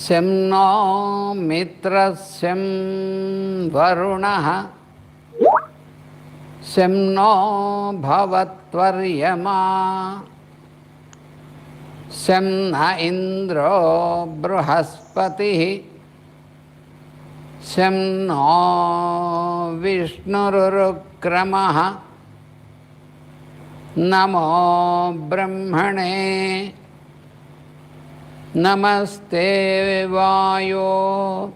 Sem no mitrasem varunah sem no bhavatvaryama sem na indro bruhaspatihi sem no vishnurukramah namo brahmane namaste vayo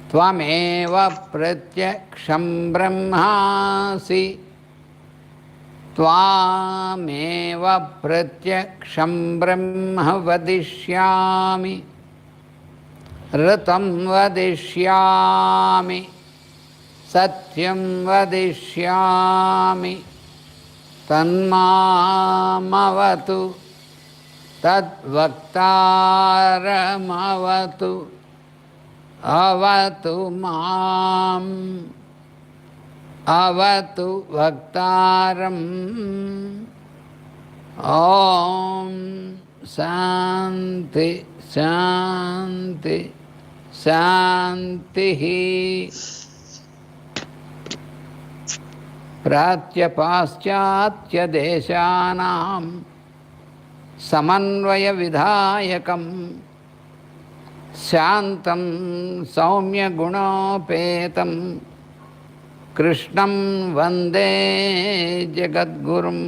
tvameva pratyaksham brahmasi tvameva pratyaksham brahma vadishyami ratam vadishyami satyam vadishyami tanmamavatu tadvaktaramavatu avatu mam avatu vaktaram. Om Shanti Shanti Shanti. Pratya paschatya deshanam samanvaya vidhayakam shantam saumya gunopetam krishnam vande jagadgurum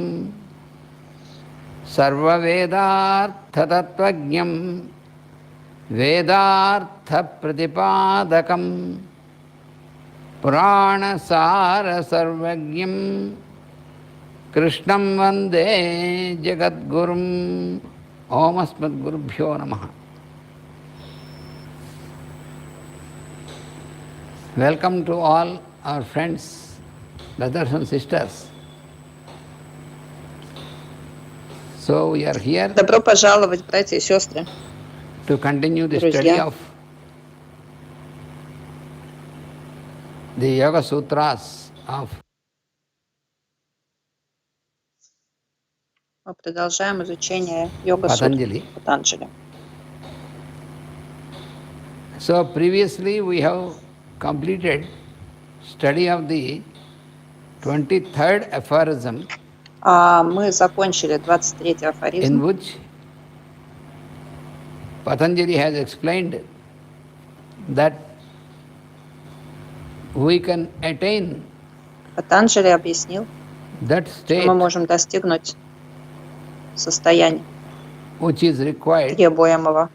sarva vedartha tattvajnam vedartha pratipadakam purana sara sarvajnam krishnam vande jagadgurum. Om asmadgurubhyo namaha. Welcome to all our friends, brothers and sisters. So we are here. Добро пожаловать, братья и сестры. To continue the study of the Yoga Sutras of Мы продолжаем изучение йога Патанджали. Патанджали. So previously we have completed study of the 23rd aphorism, Мы закончили 23-й афоризм, in which Patanjali has explained that we can attain Патанджали объяснил, that что state мы можем достигнуть состояния which is required требуемого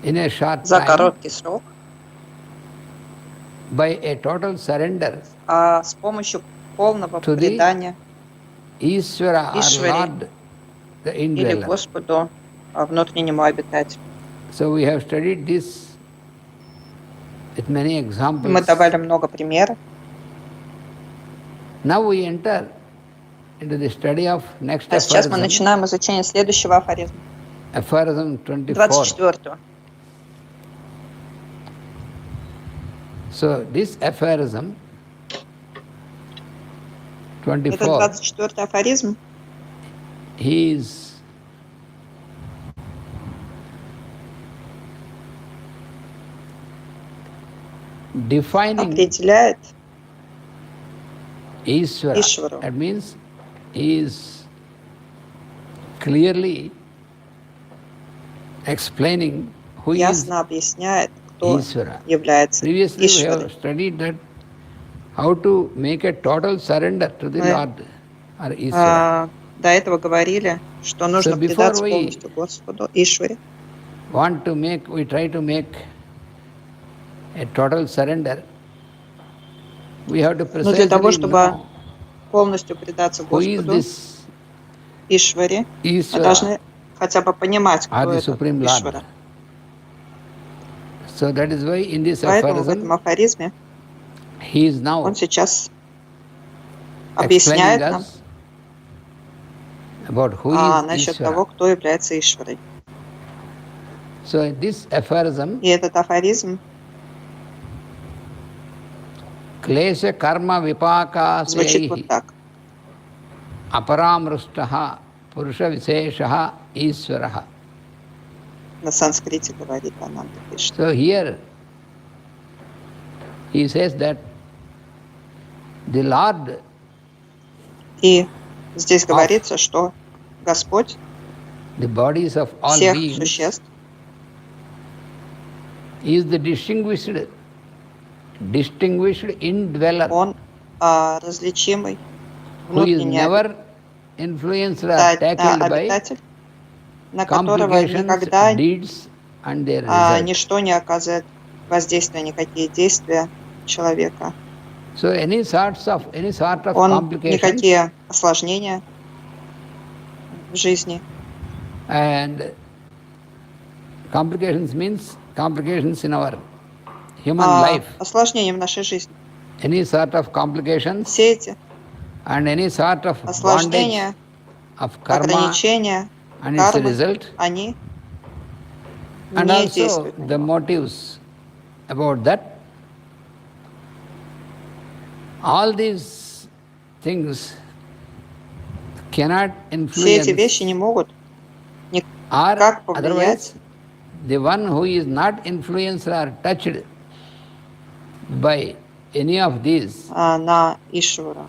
in a short за time короткий срок, by a total surrender с помощью полного to the предания Ishvara or Ishvari Lord, the или indweller. Господу, внутреннему обитателю. So we have studied this with many Мы examples. давали много примеров. Now we enter into the study of next А сейчас мы aphorism, начинаем изучение следующего афоризма, aphorism 24. 24-го. So this aphorism Это 24, 24-й афоризм. he is defining Определяет Ishvara. Ishvaru. That means he is clearly explaining who is ясно объясняет, кто Ishvara. является Previously we have Ишварой. studied that how to make a total surrender to the Мы, Lord or Ishvara. До этого говорили, что нужно before предаться we полностью Господу, Ишваре. We try to make a total surrender. We have to Но для того, precisely чтобы know полностью предаться who is Господу, this Ишваре, мы Ishvara должны хотя бы понимать, or кто the это Supreme Lord. Ишвара. So that is why in this Поэтому в этом aphorism афоризме he is now он сейчас explaining объясняет нам us about who is насчет Ishvara. того, кто является Ишварой. So this aphorism, И этот афоризм klesha karma звучит вот vipakasyahi так. aparamrustaha purusha visheshaha Iswaraha. На санскрите говорит Ананта Кришна. So here he says that the Lord И здесь говорится, что Господь the bodies of all всех beings существ is the distinguished indweller Он различимый, who is внутренний never influenced or tackled by обитатель, на которого complications, никогда deeds and their results. ничто не оказывает воздействия, никакие действия человека. So any sort of Он complications никакие осложнения в жизни. and complications means complications in our human life. Осложнения в нашей жизни. Any sort of complications Все эти and any sort of bondage осложнения, of karma ограничения, and its кармы, result, они and не also действуют на the него. motives about that. All these things cannot Все эти influence, вещи не могут or никак otherwise повлиять the one who is not influenced or touched by any of these, на Ишвара.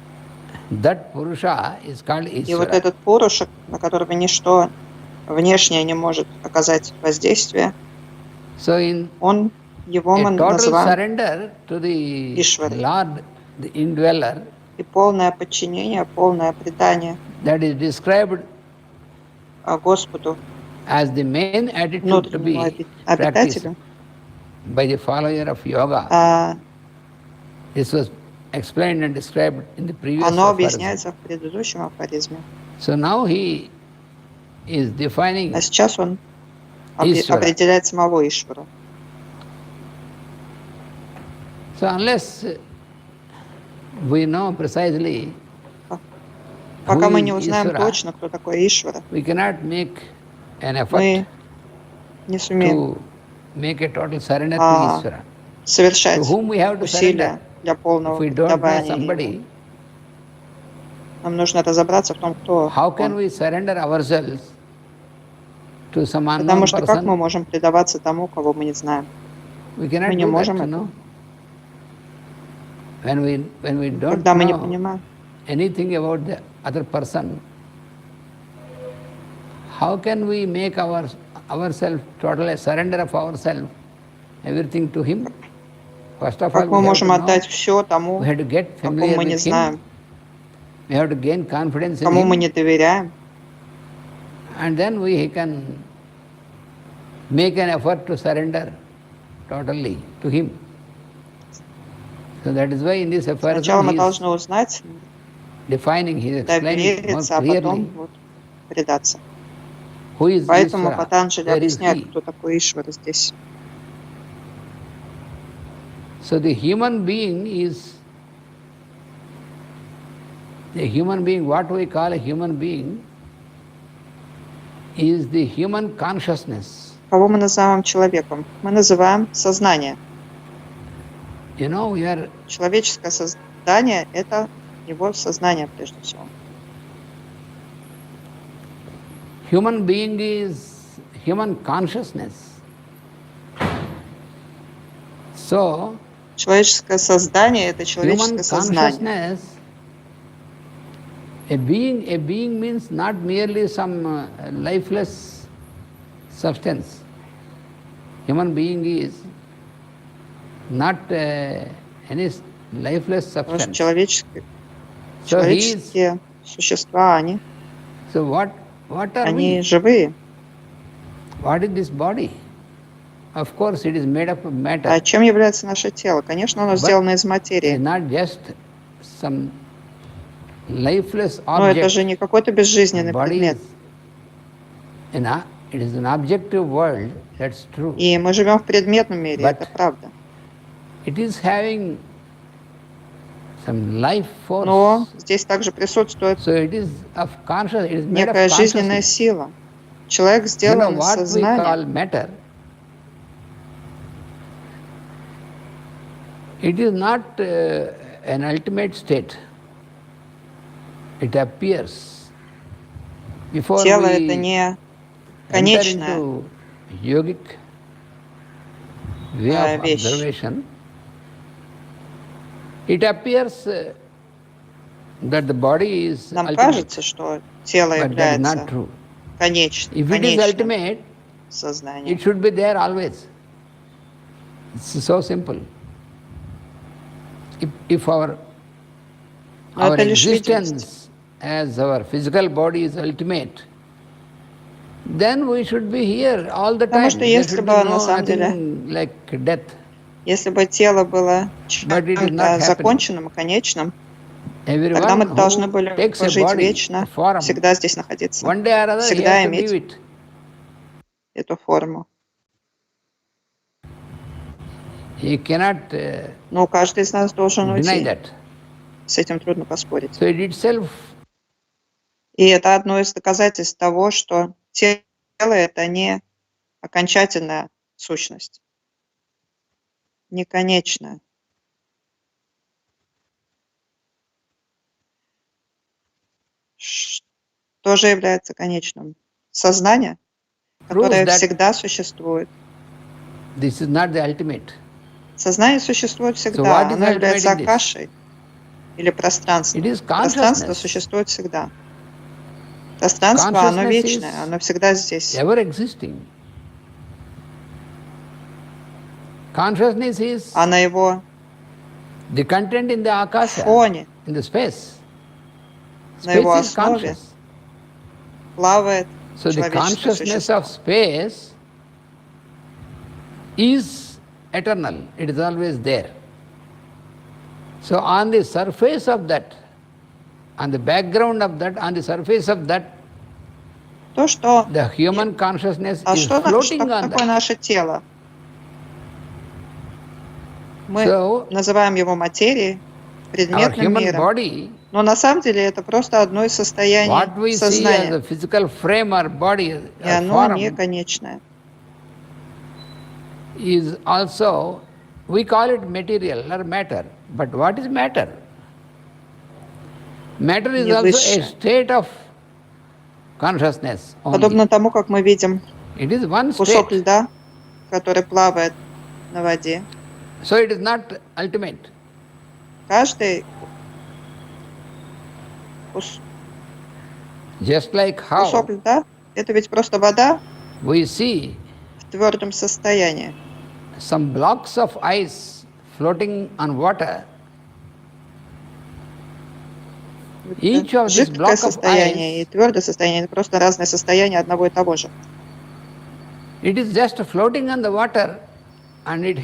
that Purusha is called И вот Isvara. этот Пуруша, на которого ничто внешнее не может оказать воздействие, So in его мы a total называем surrender to the Ishvara. Lord, the indweller, и полное подчинение, полное предание that is described Господу, as the main attitude to be внутреннему practiced обитателю. by the follower of yoga. This was explained and described in the previous Оно aphorism. объясняется в предыдущем афоризме. So now he is defining А сейчас он Ишвара. определяет самого Ишвару. So unless we know precisely Пока who мы is не узнаем Ishvara, точно, кто такой Ишвара, we cannot make an effort мы не сумеем to make a total surrender to Ishvara. совершать To whom we have to surrender? усилия для полного If we don't know предавания somebody, ему. Нам нужно разобраться в том, кто how can он. we surrender ourselves to some Потому unknown что как мы person? можем предаваться тому, кого мы не знаем? We cannot Мы не do that, можем you это. know. When we don't Когда мы не know понимаем. anything about the other person, how can we make ourselves total a surrender of ourselves, everything to him? First of all, Как мы we have to можем know, отдать все тому, we have to get кому familiar мы не with him, знаем, we have to gain confidence in кому мы him, не доверяем, and then we can make an effort to surrender totally to him. So that is why in this Сначала aphorism мы he is должны узнать, defining, he is explaining more довериться, а потом clearly предаться. who is Поэтому Ishvara, Патанджали where is объясняет, he. кто такой Ишвара здесь. So the human being, what we call a human being, is the human consciousness. Кого мы называем человеком? Мы называем сознание. You know, we are Человеческое создание – это его сознание прежде всего. human being is human consciousness. So Человеческое создание – это human человеческое сознание. consciousness, a being means not merely some lifeless substance. Human being is not any lifeless Потому что substance. So he is, человеческие существа, они so what are они we? живые. What is this body? Of course it is made up of matter. А чем является наше тело? Конечно, оно сделано из It is материи. not just some lifeless Но это object. же не какой-то безжизненный Body предмет. is, it is an objective world, that's true. И мы живем в предметном мире, But это правда. It is having some life force. Но здесь также присутствует So it is of conscious, it is made of некая жизненная consciousness. сила. Человек You know сделан из what we сознания. call matter? It is not an ultimate state. it appears. Before Тело — это we не enter конечное, into yogic way of вещь. observation, it appears that the body is Нам ultimate, кажется, что тело but that is not является true. конечным If it is ultimate, сознанием. it should be there always. It's so simple. If our это лишь видимость. existence as our physical body is ultimate, then we should be here all the Потому time. что There если should бы be на самом деле, nothing like death. если бы тело было But it is not чем-то happening. законченным и конечным, тогда Everyone мы должны who были takes a бы жить body, a вечно, form, всегда здесь находиться, one day or other he всегда has to иметь leave it. эту форму. He cannot Но каждый из нас должен deny уйти. that. С этим трудно поспорить. So it itself И это одно из доказательств того, что тело — это не окончательная сущность, не конечная. Что же является конечным? Сознание, которое that- всегда существует. this is not the ultimate. Сознание существует So всегда, what is оно является ultimate in this? акашей или пространством. It is Пространство consciousness. существует всегда. Пространство, оно Consciousness вечное, is оно всегда здесь. Ever existing. Consciousness is А на его the content in the akasha, фоне, in the space. на его Space is основе conscious. плавает So the человеческое consciousness существо. of space is eternal. It is always there. So on the surface of that, on the background of that, on the surface of that, То, что... the human consciousness А is что floating on такое that. наше тело? Мы So называем его материей, our предметным human миром. body, Но на самом деле это просто одно из what состояний we see as сознания. a physical frame or body И or оно не form конечное. is also, we call it material or matter. But what is matter? Matter is Не also a высшее. state of consciousness only. Подобно тому, как мы видим It is one кусок state. льда, который плавает на воде. So it is not ultimate. Каждый Just like кусок how льда — это ведь просто вода we see в твердом состоянии. some blocks of ice floating on water. Each of this Жидкое block of состояние и ice, твердое состояние — это просто разные состояния одного и того же. it is just floating on the water and it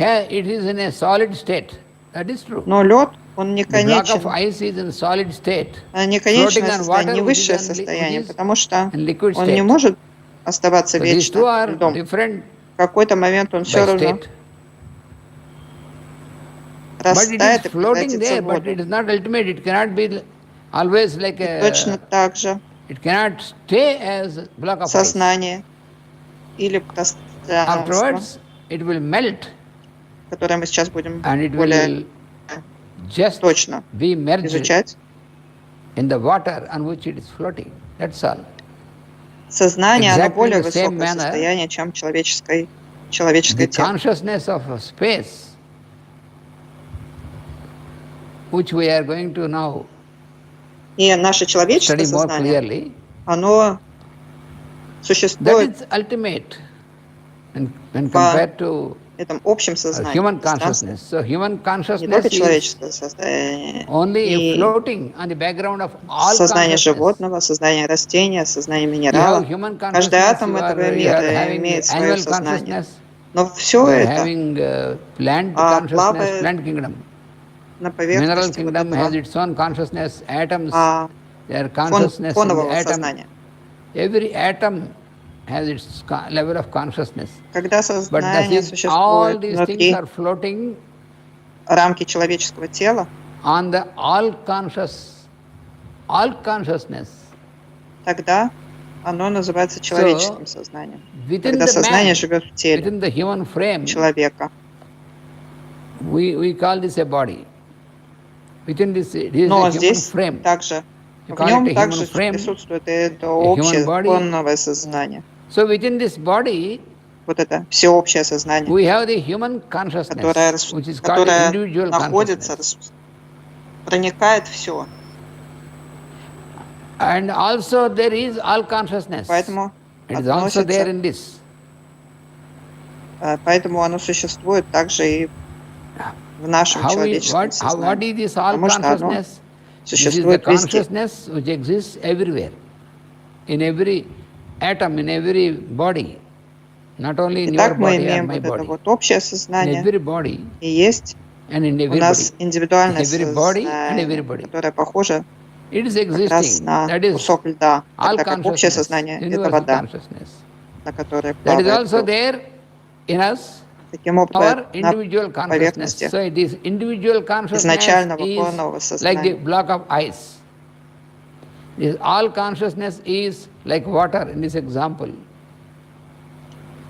is in a solid state. That is true. Но лед, он не The block of конечен. ice is in solid state. А не Floating конечное on состояние, не water, which высшее is состояние, in потому что liquid он не state. может оставаться So these two вечно are льдом. different В какой-то момент он все by равно state. But it растает is и floating превратится there, в but воду. it is not ultimate. It cannot be always like И точно a, так же it cannot stay as a block of ice. сознание или пространство, Afterwards, it will melt которое мы сейчас будем and it более will just точно be merged изучать. in the water on which it is floating. That's all. Сознание, оно Exactly более the same высокое manner, состояние, чем человеческое The тело. consciousness of space, which we are going to now И наше человеческое study more сознание, clearly, оно that существует is ultimate when в compared to этом общем сознании, human пространстве. consciousness. So human Не consciousness только is человеческое состояние, only и floating on the background of all сознание consciousness. животного, сознание растения, сознание You have минерала. human Каждый consciousness, атом you этого are мира having имеет свое animal сознание. consciousness, Но все you are это having plant плавает consciousness, plant kingdom. на Mineral поверхности вот kingdom has этого its own consciousness, atoms, their фон- consciousness in the фонового atom. сознания. Every atom has its level of consciousness. Когда But сознание that is, all существует these things внутри are floating рамки человеческого тела, on the all consciousness. тогда оно называется человеческим сознанием. Within Когда the сознание man, живет в теле within the human frame, человека. we call this a body. Within this, it is Но a human здесь frame. также You В call нем it a human также frame, присутствует это human общее body. фоновое сознание. So within this body, Вот это всеобщее сознание, we have the human consciousness, which is called the которое individual находится, consciousness. проникает все. And also there is all consciousness. Поэтому It is also there in this. Поэтому оно существует также и в нашем человеческом What сознании. is this all Потому что оно consciousness? This is the существует везде. consciousness which exists everywhere, in every atom, in every body, not only in your Итак, мы body or имеем my вот это body, вот общее in сознание, every body и есть and in у нас everybody, индивидуальное everybody and сознание, everybody. которое похоже It is как раз existing. на That is кусок льда, all тогда как общее consciousness, сознание — это universal вода, consciousness. на которой That is плавает also лед. there in us, Таким образом, our на individual consciousness. поверхности So it is individual consciousness изначального is фонового like the сознания. block of ice. This all consciousness is like water in this example.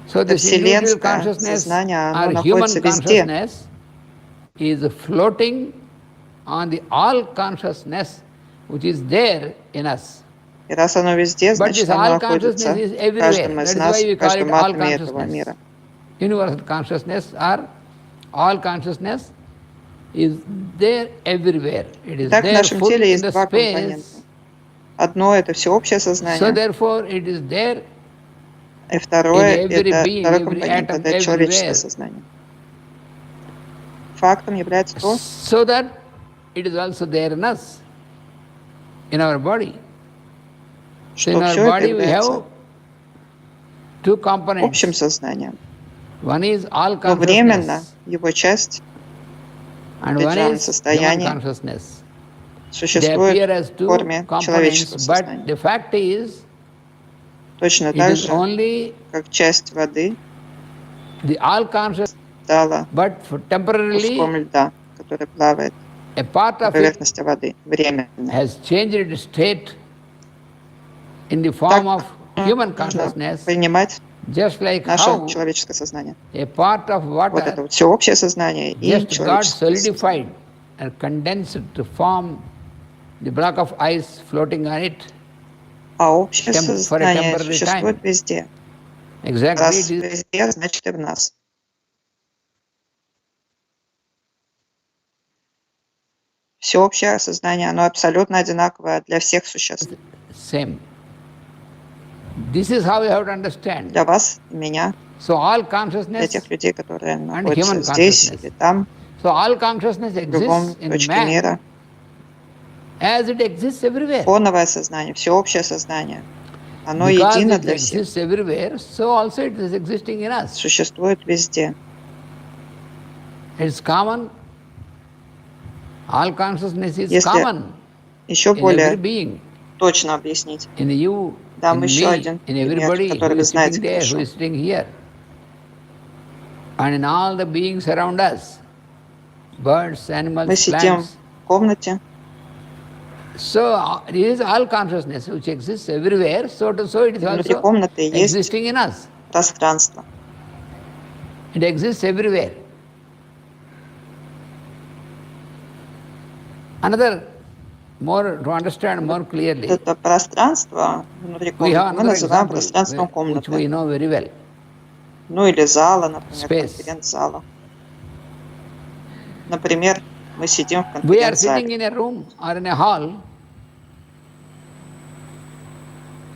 So Это this individual вселенское consciousness сознание, оно or human находится везде. consciousness is floating on the all consciousness which is there in us. И раз оно везде, But this значит, оно all consciousness находится is в everywhere. каждом That из is нас, why we в call it каждом all атоме этого consciousness. мира. Universal consciousness or all consciousness is there everywhere. It is Итак, в there нашем full теле in есть the два компонента. space. Одно — это всеобщее So сознание, therefore it is there и второе — in every это being, второй every компонент — atom, это человеческое everywhere. сознание. Фактом является то, So that it is also there in us, in our body. So in что our все это body we является have two общим components. сознанием. One is all Но временно consciousness его часть and в one определенном is human состоянии consciousness. They существует appear as в two форме человеческого components, but сознания. the fact is Точно it так is же, only как часть воды the all conscious, стала but for temporarily куском льда, который плавает a part на of it поверхности воды временно. has changed its state in the form of human Нужно consciousness, принимать just like наше how человеческое сознание. a part of Вот это water вот всеобщее сознание и just got человеческое сознание. solidified and condensed to form the block of ice floating on it. А общее For a сознание temporary существует time. везде. Exactly Раз it is. везде, значит и в нас. Всеобщее сознание, оно абсолютно одинаковое для всех существ. Same. This is how you have to understand. Для вас и меня, So all для consciousness, тех людей, которые human находятся здесь consciousness. или там, so all consciousness в другом exists in точке man мира. as it exists everywhere. Фоновое сознание, всеобщее сознание, оно Because едино it для всех, exists everywhere, so also it is existing in us. существует везде. It's common. All consciousness is Если common еще in every более being, точно объяснить, in you, дам in еще me, один in пример, everybody который who вы is sitting знаете there, who хорошо. is sitting here, and in all the beings around us, birds, Мы animals, сидим plants. в комнате, So it is all consciousness which exists everywhere, so it is внутри also комнаты есть existing in us. пространство. It exists everywhere. Another, more to understand more clearly, Это пространство внутри we have комнаты мы another называем example пространством which we комнаты. know very well. Ну или зала, например, Space. конференц-зала. Например, мы сидим в We are sitting конференц-зале. in a room or in a hall.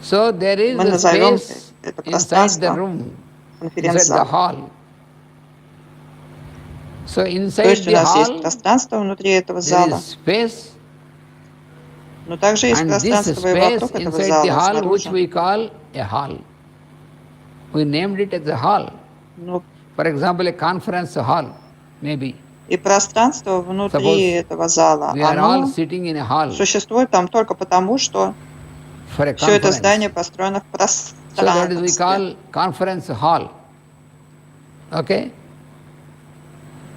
So there is Мы a назовем space это inside the пространство room, inside the конференц-зала. hall. So То inside есть у the нас есть hall пространство внутри этого there зала, is space, но также есть and this пространство и space вокруг этого inside the зала, hall which снаружи. we call a hall. We named it as a hall. Ну, For example, a conference hall, maybe. и пространство внутри Suppose этого зала, we are all оно sitting in a hall существует там только потому, что for a все это conference. здание построено в So that is we пространстве. call conference hall. Okay?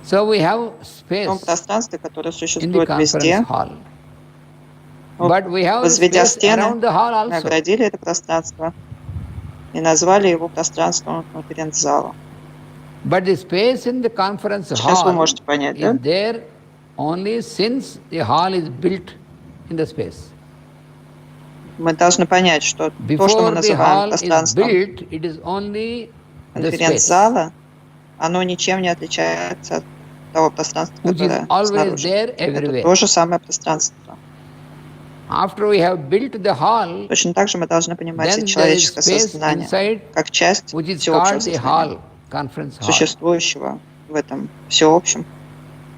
So we have В том space пространстве, которое in the существует conference везде. hall. Ну, But we have возведя space стены, around the hall мы also. оградили это пространство и назвали его пространством конференц-зала. But the space in the conference Сейчас вы hall можете понять, да? is there only since the hall is built in the space. Мы должны понять, что то, что мы Before the называем hall is пространством built, it is only the space, конференц-зала, оно ничем не отличается от того пространства, which is которое always снаружи. there Это everywhere. то же самое пространство. After we have built the hall, Точно так же мы должны понимать и then there is человеческое space сознание inside, как часть which is всеобщего called the сознания, hall, conference hall. существующего в этом всеобщем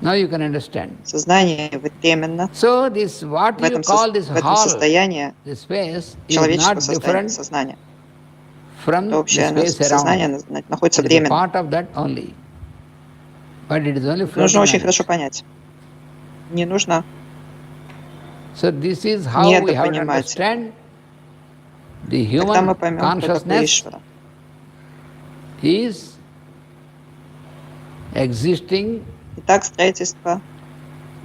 Now you can understand. сознании временно. So this, what В you этом call this состоянии hall, the space, is человеческого not состояния, different сознания. from Это the общее space сознание around. находится It is a временно. part of that only. But it is only Это нужно floating очень on хорошо it. понять. Не нужно So this is how we have to недопонимать. understand the Тогда мы human поймем, кто такой consciousness Ишвара. is existing Итак, строительство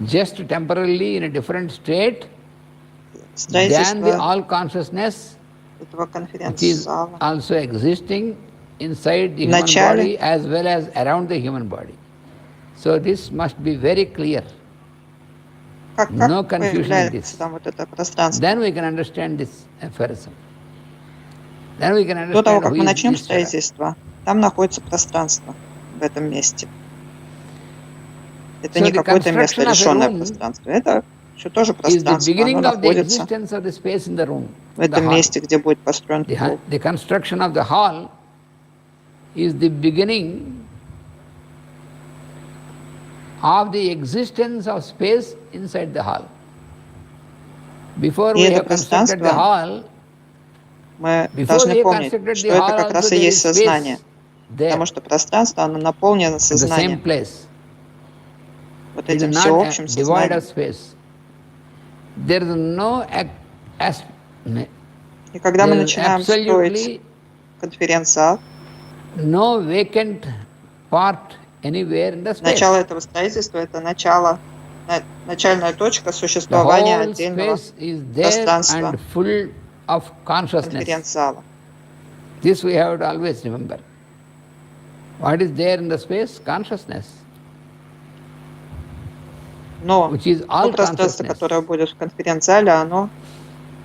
just temporarily in a different state than the строительство all consciousness, этого which is конференц-зала. also existing inside the human Вначале- body as well as around the human body. So this must be very clear. Как No confusion in появляется this. там вот это пространство? Then we can understand this aphorism. Then we can До того, understand как who мы is начнем Ishvara. строительство, там находится пространство в этом месте. Это So не the какое-то место, construction of a лишенное room пространства. Это все тоже is the пространство. Оно beginning of the находится existence of the space in the room, в in the этом hall. месте, где будет построен клуб. The construction of the hall is the beginning of the existence of space inside the hall. Before И we это have constructed the пространство hall, мы before должны we помнить, constructed что the это hall как раз also и there есть is сознание. space there, Потому что пространство, оно наполнено in the same сознанием. place. Вот It is этим not всеобщим devoid of сознанием. space. There is no И когда мы there is начинаем строить absolutely конференц-зал, no vacant part anywhere in the space. начало этого строительства – это начальная точка The существования whole отдельного space is there пространства and full of consciousness. конференц-зала. This we have to always remember. What is there in the space? Consciousness, Но which is то all пространство, consciousness. которое будет в конференц-зале, оно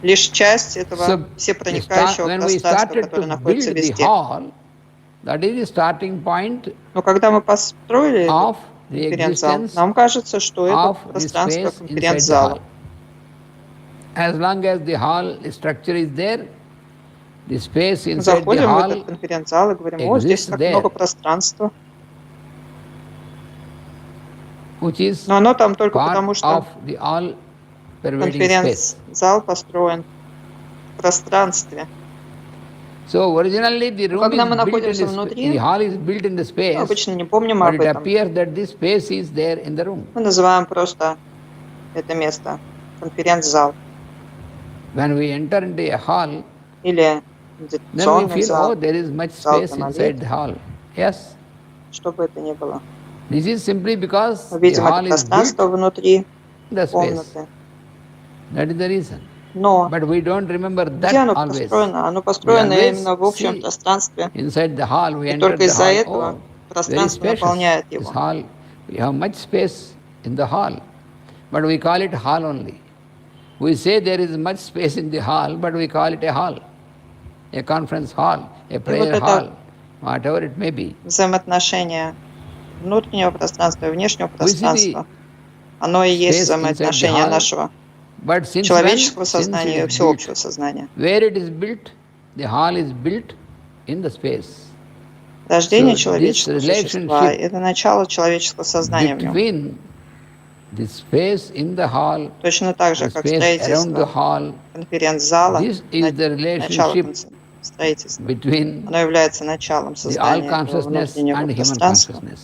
лишь часть этого So, всепроникающего when we пространства, started которое to находится build the везде. hall, that is the starting point Но когда мы построили of этот the конференц-зал, existence нам кажется, что это of the пространство space inside the конференц-зала. hall. As long as the hall structure is there, the space Мы inside the заходим в этот hall, конференц-зал и говорим: о, здесь exists так there. много пространства. which is Но оно там только part потому, что of the all pervading space. конференц-зал построен в пространстве. So originally the room Когда мы is built in находимся the внутри, the hall is built in the мы space, обычно не помним but об it этом. appears that this space is there in the room. Мы называем просто это место конференц-зал When we enter into a hall, или then we медитационный feel, oh, зал, there is much зал space для inside молитв, the hall. Yes, что бы это ни было. this is simply because Мы the видим hall это is built пространство внутри in the space. комнаты. That is the reason. Но But we don't remember где that оно always. построено? Оно построено always именно в общем see пространстве. Inside the hall, we И enter только the из-за hall. этого Oh, very пространство spacious. наполняет This его. hall, we have much space in the hall, but we call it hall only. We say there is much space in the hall, but we call it a hall, a conference hall, a prayer это hall, whatever it may be. Взаимоотношения внутреннего пространства и внешнего We see the пространства. Оно и есть space inside the взаимоотношение hall, нашего but since человеческого since сознания it и is всеобщего built, сознания. where it is built, the hall is built in the space. Рождение So человеческого this существа – relationship это начало человеческого сознания в нем. between the space in the hall Точно так же, and как space around the строительство hall, конференц-зала, this is the начало relationship строительства. between Оно является началом the all создания этого consciousness внутреннего and human пространства. consciousness.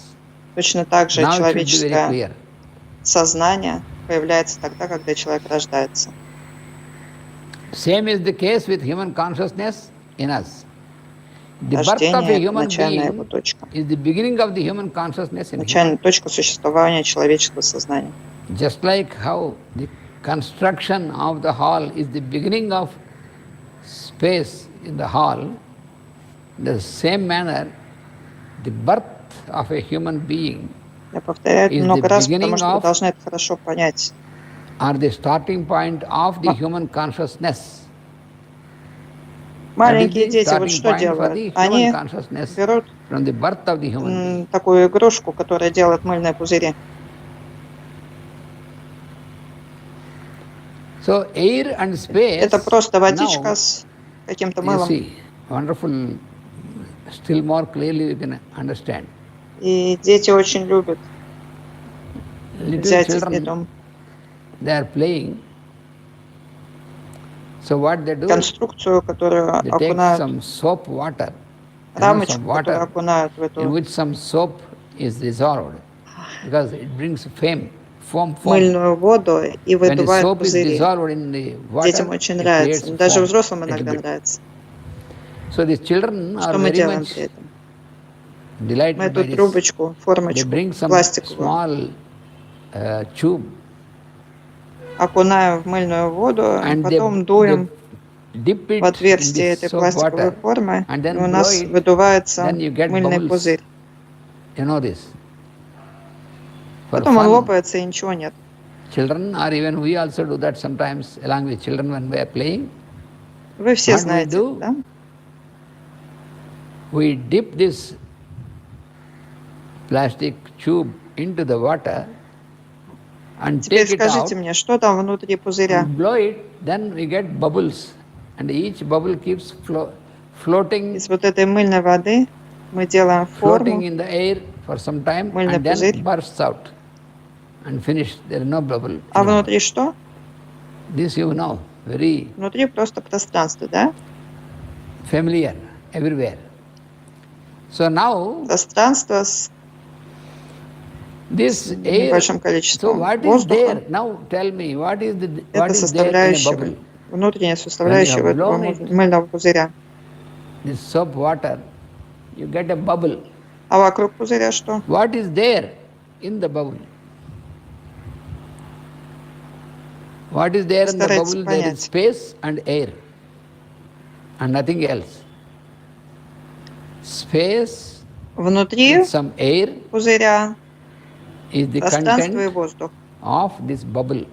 Точно так же Now it should be very человеческое clear. сознание появляется тогда, когда человек рождается. Same is the case with human consciousness in us. The birth of a Рождение – это human начальная его being точка. is the beginning of the human consciousness in him. Начальная точка существования человеческого сознания. Just like how the construction of the hall is the beginning of space in the hall, in the same manner, the birth of a human being Я повторяю это is много the раз, beginning потому что вы of- должны это хорошо понять. or the starting point of the human consciousness. Маленькие the дети вот starting что point for делают? the human Они consciousness берут from the birth of the human being. такую игрушку, которая делает мыльные пузыри. So air and space, Это просто водичка now, с каким-то you мылом. see, wonderful, still more clearly you can understand. И дети очень любят Little взять children, эту they are playing. So what they do, конструкцию, которую they take окунают, some soap water, some рамочку, которую water окунают в in эту which some soap is dissolved, because it brings foam. мыльную воду и When the выдувают soap is пузыри. dissolved in the Детям water, очень it нравится. creates Даже foam, взрослым little иногда bit. нравится. So these children are Что мы very делаем much при этом? Мы delighted эту by this. трубочку, They формочку bring some пластиковую small tube окунаем в мыльную воду, and потом they дуем dip в it in отверстие this этой soap пластиковой water формы, and и then у blow нас it, выдувается then you get мыльный bubbles. пузырь. You know this. For Потом он fun, лопается, и ничего нет. children, or even we also do that sometimes along with children when we are playing. Вы все What we знаете, do? да? We dip this plastic tube into the water and Теперь take it out скажите мне, что там внутри пузыря? and blow it, then we get bubbles. And each bubble keeps floating Из вот этой мыльной воды мы делаем форму, in the air for some time мыльный and then пузырь. bursts out and finished. There is no bubble А anymore. внутри что? This you know, very Внутри просто пространство, да? familiar everywhere. So now Пространство с this air. небольшим So количеством what is воздуха. there? Now tell me, what is there in Это a составляющая, bubble? внутренняя составляющая have этого blown it, мыльного пузыря. This soap water, you get a bubble. А вокруг пузыря что? What is there in the bubble? What is there in the Постарайтесь bubble? There is понять. space and air and nothing else. Space Внутри with some air пузыря is the пространство и content воздух. of this bubble,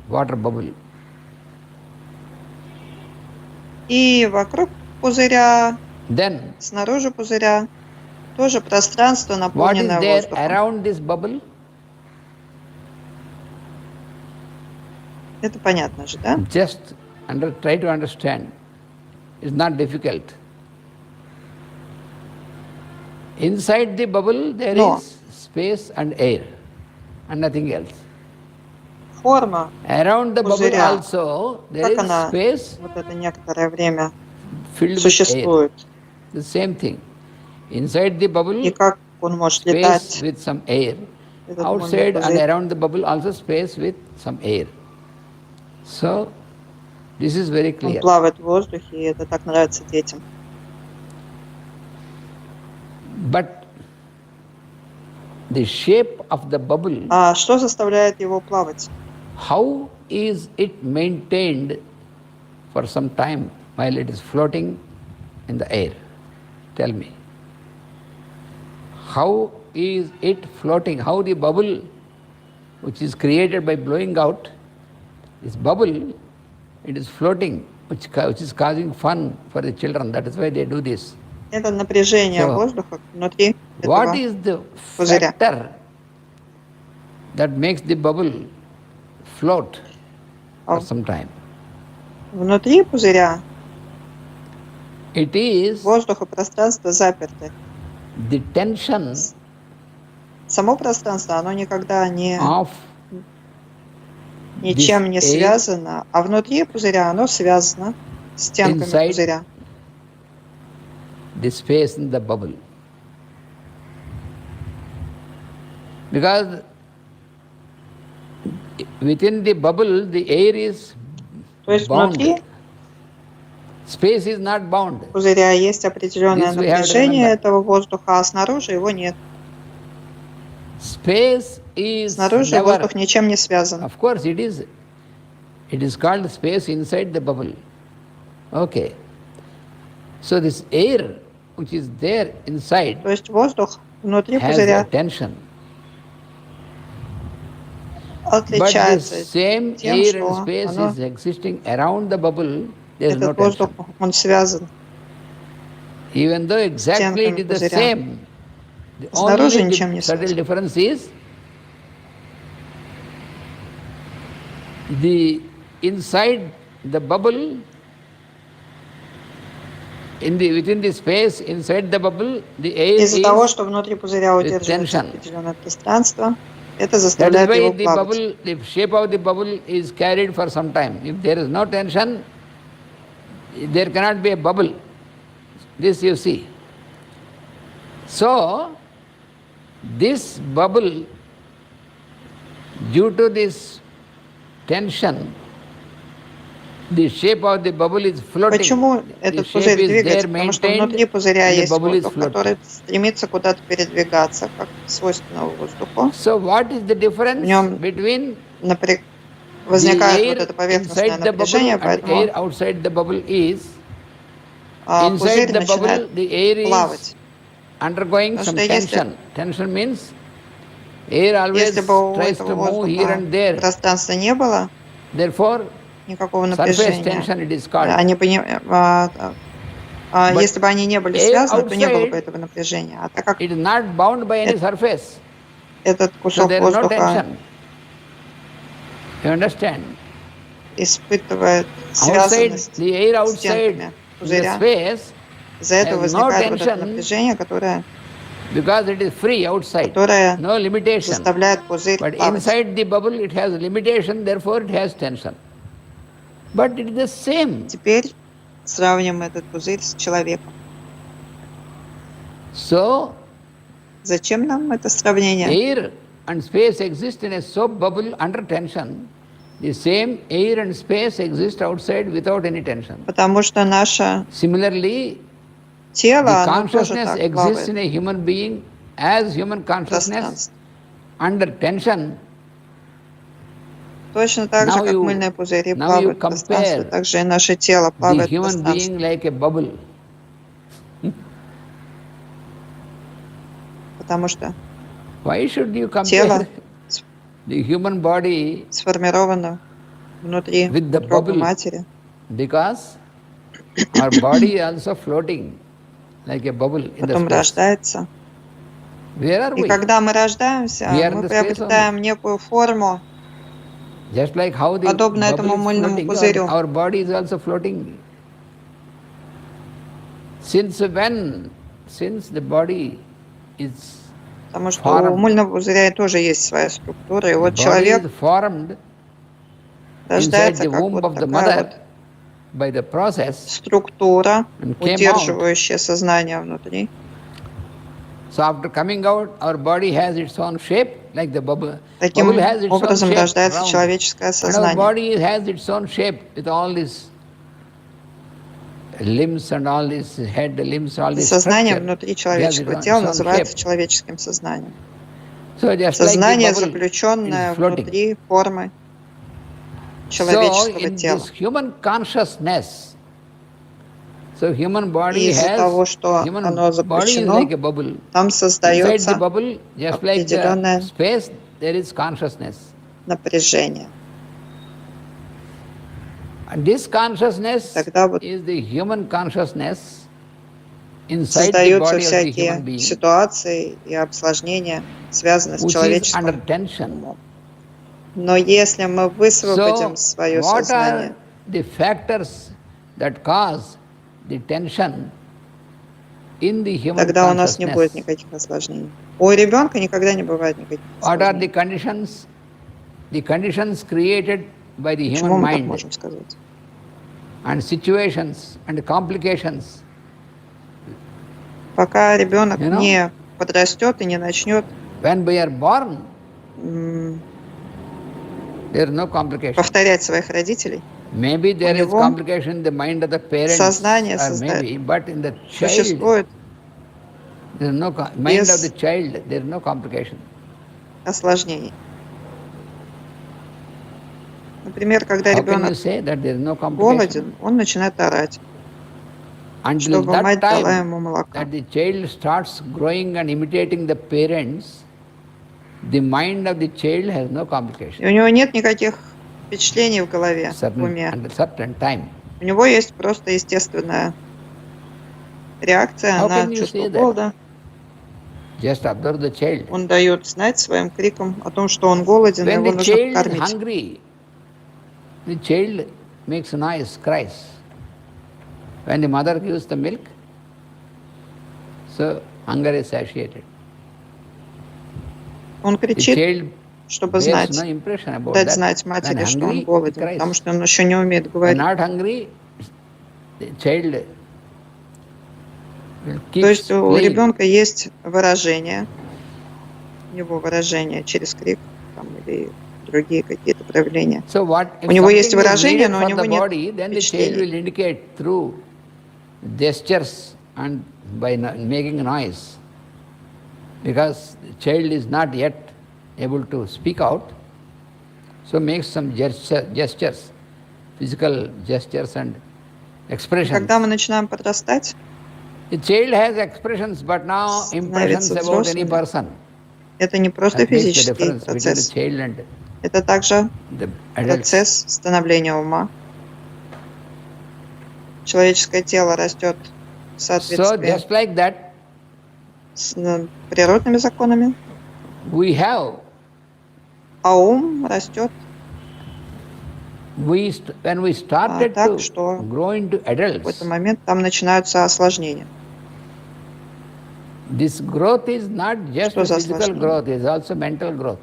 water bubble. И вокруг пузыря, Then, снаружи пузыря, тоже пространство, what is наполненное there воздухом. around this bubble? Это понятно же, да? Just try to understand. It's not difficult. Inside the bubble there Но. is space and air and nothing else. Форма Around the bubble пузыря, also there как is она space вот это некоторое время filled with air. существует. The same thing. Inside the bubble, И как он может space летать, with some air. этот мыльный Outside and пузырь. around the bubble also space with some air. So, this is very Он clear. плавает в воздухе, и это так нравится детям. But the shape of the bubble, А что заставляет его плавать? how is it maintained for some time while it is floating in the air? Tell me. How is it floating? How the bubble, which is created by blowing out, this bubble, it is floating, which is causing fun for the children. That is why they do this. Это напряжение So, воздуха внутри What этого is the пузыря. factor that makes the bubble float for А some time? внутри пузыря It is воздух и пространство заперты. the tension Само пространство, оно никогда of ничем не this air связано, а внутри пузыря оно связано с стенками inside пузыря. the space in the bubble. Because within the bubble, the air is То есть bound. внутри Space is not bound. пузыря есть определенное This we have to напряжение remember. этого воздуха, а снаружи его нет. Space is Снаружи never. воздух ничем не связан. Of course, it is. It is called space inside the bubble. Okay. So this air, which is there inside, То есть воздух внутри has пузыря a tension. But the отличается same тем, air and что space оно, is existing around the bubble. There is no этот воздух, tension. он связан Even though exactly it стенками is the пузыря. same, the Снаружи only ничем не subtle связано. difference is the inside the bubble, within the space inside the bubble, the air Из-за того, is что внутри пузыря удерживается tension. определенное пространство, это That is заставляет why его the плавать. bubble, the shape of the bubble is carried for some time. If there is no tension, there cannot be a bubble. This you see. So, this bubble, due to this tension, the shape of the bubble is floating. Почему The этот shape пузырь is двигается? there Потому что maintained внутри пузыря and the есть bubble is воздух, который floating. стремится куда-то передвигаться, как свойственно воздуху. So what is the В difference нем between возникает вот the это air поверхностное inside the напряжение, bubble and поэтому air outside the bubble is пузырь inside the bubble начинает the air is плавать. undergoing Потому some что если, tension. Tension means air always если бы у tries этого to move here воздуха and there. пространства не было, Therefore, никакого surface напряжения, tension it is called. But если бы они не были air связаны, то не было бы outside этого напряжения. А так как it is not bound by any surface, этот so кусок there is no воздуха tension. You understand? испытывает Outside, связанность the air с outside стенками in the пузыря, space из-за этого has no возникает вот это tension напряжение, которое because it is free outside, no limitation. заставляет пузырь But плавать. inside the bubble it has limitation, therefore it has tension. But it is the same. Теперь сравним этот пузырь с человеком. So, Зачем нам это сравнение? air and space exist in a soap bubble under tension. The same air and space exist outside without any tension. Потому что наше Similarly, тело, the оно тоже consciousness так exists плавает in a human being as human в consciousness пространстве. under tension. Точно так же, Now как you- мыльные пузыри now плавают you в пространстве, compare так же и наше тело The плавает в human пространстве. being like a bubble. Потому что Why should you тело compare the human body сформировано внутри with the утробы bubble? матери. Because our body is also floating like a bubble in the Потом space. рождается. Where are И we? когда мы рождаемся, We are in мы the space приобретаем некую форму, Just like how the подобно этому bubble is мыльному floating, пузырю. our body is also floating. Since the body is потому что formed, у мыльного пузыря тоже есть своя структура. И the вот body человек is formed inside рождается the как womb вот of the такая вот mother by the process структура, and came out. удерживающая сознание внутри. So after coming out, our body has its own shape, like the bubble. Таким Bubble has its own образом shape, рождается round. человеческое And our сознание. body has its own shape with all these limbs and all this head, limbs, all И this сознание structure. внутри It has человеческого its тела own называется shape. человеческим сознанием. So just like Сознание, the bubble, it заключенное is floating. внутри формы So человеческого in тела. this human consciousness, so human И body из-за того, has, что human оно body is заключено, like a bubble. там Inside the создается bubble, just like the определенное space, there is consciousness. напряжение. And this consciousness Тогда вот is the human consciousness inside the создаются body of the human всякие being, ситуации и осложнения, связанные с which is человеческим under tension. умом. Но если мы высвободим So, свое what сознание, are the factors that cause the tension in the human тогда у нас не будет consciousness? никаких осложнений. У ребенка никогда не бывает никаких What are the осложнений. conditions? The conditions created by the Почему human мы так mind можем сказать? and situations and complications. Пока ребенок You know? не подрастет и не начнет When we are born, м, there is no complication. повторять своих родителей, Maybe there is него complication in the mind of the parents, сознание or maybe, but in the child, существует there is no mind of без the child. There is no complication. осложнений. Например, когда How can you ребенок say that there is no complication? голоден, он начинает орать, Until чтобы that мать дала time ему молока. that the child starts growing and imitating the parents, the mind of the child has no complication. И у него нет никаких впечатлений в голове, в Certain, уме. at a certain time. У него есть просто естественное реакция How на can you чувство say that? голода. Just observe the child. Он дает знать своим криком о том, что он голоден, и When его the нужно child is покормить. hungry, the child makes noise, cries. When the mother gives the milk, so hunger is satiated. Он The кричит, child чтобы bears no знать, impression about дать that. знать When матери, что он hungry, he голоден, потому cries. что он еще не умеет When говорить. not hungry, the child will То keep есть у playing. ребенка есть выражение, его выражение через крик там, или другие какие-то проявления. So what if У него есть something is выражение, needed но у for него the нет body, then the child впечатлений. will indicate through gestures and by making noise. Because the child is not yet able to speak out, so makes some gestures, physical gestures and expressions. Когда мы начинаем подрастать, The child has expressions, but now impressions становится about any взрослым, person. это не просто That makes the физический difference between the процесс, child and это также the adults. процесс становления ума. Человеческое тело растет в So соответствии just like that, с природными законами, we have, а ум растет when we started так, to что grow into в какой-то adults, момент там начинаются осложнения. this growth is not just Что за physical осложнение? growth, it is also mental growth.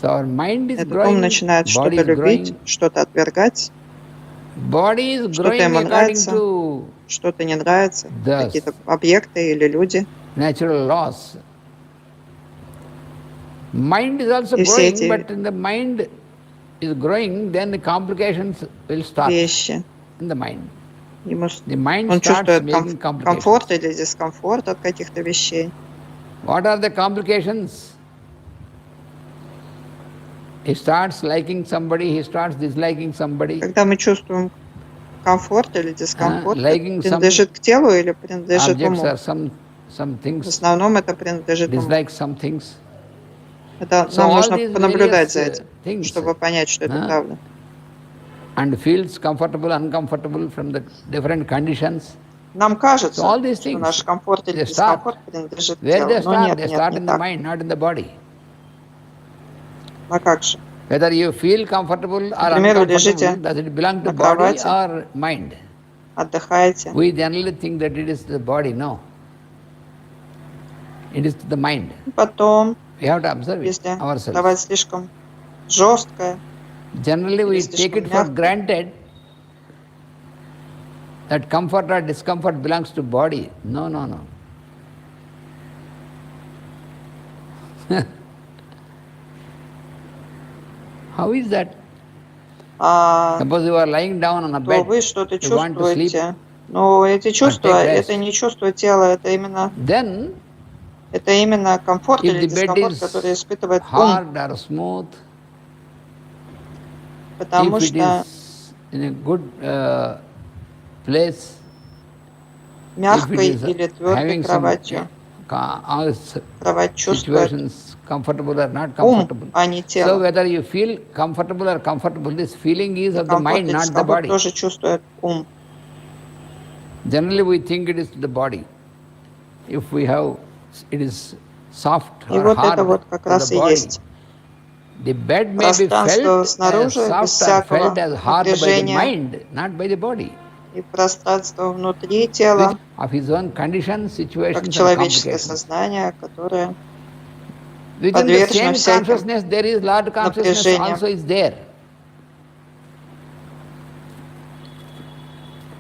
So our mind is Этот ум growing, начинает body что-то is любить, growing, что-то отвергать, body is что-то growing ему according нравится, to что-то не нравится, the какие-то объекты или люди. natural laws. Mind is also И все growing, эти but when the mind is growing, then the complications will start вещи. in the mind. Ему, The mind он starts чувствует making complications. комфорт или дискомфорт от каких-то вещей. What are the complications? He starts liking somebody, he starts disliking somebody. Когда мы чувствуем комфорт или дискомфорт, это Liking some принадлежит к телу или принадлежит objects уму? or some В things, основном это принадлежит уму. dislike some things. Это So нам all нужно these понаблюдать various за этим, things, чтобы понять, что это правда. and feels comfortable, uncomfortable from the different conditions. Нам So кажется, all these что things, наш комфорт или they start. дискомфорт принадлежит к Where телу. they Но start? нет, They нет, start не in the так. mind, not in the body. А как же? Whether you feel comfortable or Например, вы uncomfortable, лежите does it belong to на body кровати, or mind? отдыхаете. We generally think that it is the body. No. It is the mind. Потом, We have to observe it если ourselves. кровать слишком жесткая, Generally, we или take слишком it for мягкая, granted that comfort or discomfort belongs to body. No, no, no. How is that? Suppose you are lying down on a то bed, вы что-то you want to sleep, чувствуете. Но эти чувства, take rest. это не чувство тела, это именно then комфорт if или the bed дискомфорт, который is испытывает ум. hard or smooth, Потому if it что is in a good place, if it мягкой is или твердой having some кроватью кровать чувствует situations comfortable or not ум, comfortable. а не So тело. whether you feel comfortable or comfortable, this feeling is of the Комфорт mind, и not the дискомфорт body. тоже чувствует ум. Generally we think it is the body. If we have, it is soft И or вот hard это вот как to раз the и body. есть The bed may be пространство felt as снаружи, без soft or всякого felt as hard by the напряжения, mind, not by the body. и пространство внутри тела, Of his own conditions, как situations and человеческое complications. сознание, которое Within the подвержено same всяким consciousness, there is Lord consciousness напряжениям. also is there.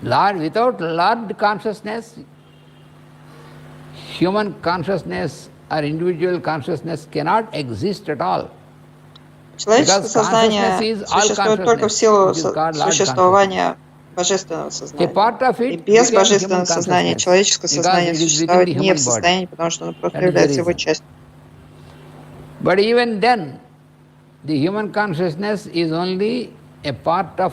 Lord, without Lord consciousness, human consciousness or individual consciousness cannot exist at all. Человеческое сознание is all существует только в consciousness, силу which is called Lord существования божественного A сознания. part of И it без became божественного human сознания consciousness, человеческое because сознание it is within существовать the не human в body. состоянии, потому что оно просто That is the является его reason. частью. But even then, the human consciousness is only a part of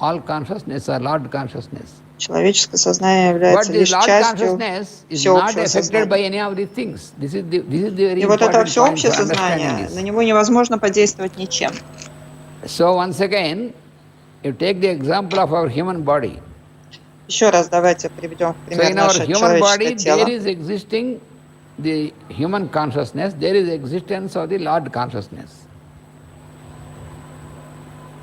all consciousness or Lord consciousness. Человеческое сознание But является the лишь Lord частью consciousness is not всеобщего affected by сознания. any of these things. This is the very И вот это important point всеобщее for understanding сознание, на this. него невозможно подействовать ничем. So once again, you take the example of our human body. Еще раз давайте приведем в So пример in our наше human body, человеческое тело. there is existing the human consciousness, there is existence of the Lord consciousness.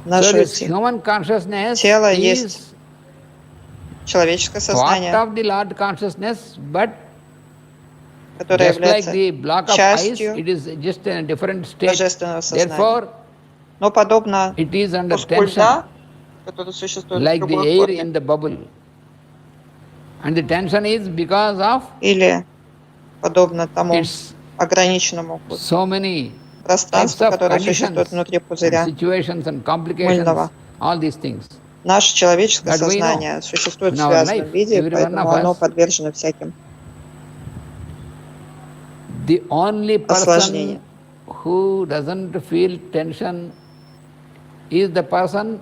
So Наше this human consciousness тело is есть человеческое part сознание, of the Lord consciousness, but которое just like является the block of ice, частью it is just in a different state. божественного сознания. Therefore, Но подобно it is under куску tension, льда, который существует в like the любой air форме, in the bubble. And the tension is because of или подобно тому its ограниченному so many пространству, types of которое существует conditions внутри and пузыря situations and complications, мыльного. all these things. Наше человеческое That we сознание know существует в in our связанном life, виде, every one поэтому of оно us. подвержено всяким The only person осложнениям. who doesn't feel tension is the person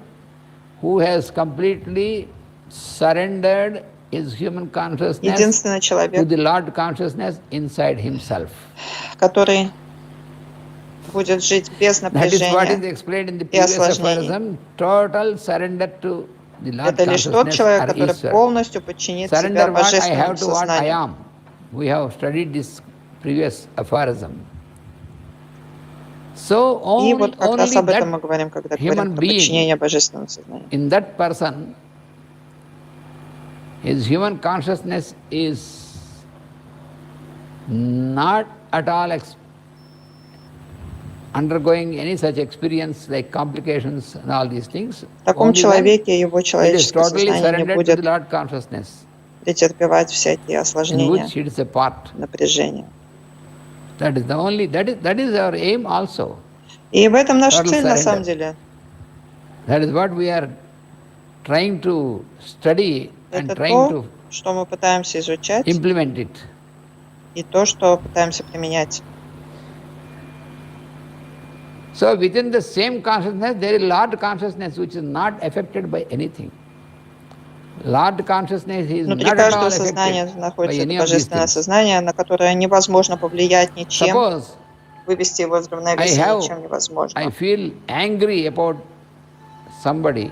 who has completely surrendered his human consciousness Единственный to человек, the Lord consciousness inside himself. который будет жить без That is what is напряжения explained in the и previous осложнений. aphorism, total surrender to the Lord Это лишь тот consciousness человек, or который Ishvara. полностью подчинит себя Surrender what I божественному have to what I сознанию. am. We have studied this previous aphorism. So И вот как раз only об этом мы that говорим, когда говорим human про being, подчинение божественному сознанию. in that person, his human consciousness is not at all undergoing any such experience like complications and all these things. В таком Only when человеке его it is человеческое totally сознание не surrendered to будет the Lord consciousness, претерпевать всякие in осложнения, which it is a part. напряжения. That is the only, that is our aim also. И в этом наша Total цель на surrender. самом деле. That is what we are trying to study and Это trying то, to что мы пытаемся изучать, implement it. и то, что пытаемся применять. So within the same consciousness, there is Lord consciousness which is not affected by anything. Lord consciousness is Внутри not at каждого all сознания affected by находится это any of these божественное things. сознание, на которое невозможно повлиять ничем, Suppose вывести его из I равновесия ничем I невозможно. feel angry about somebody.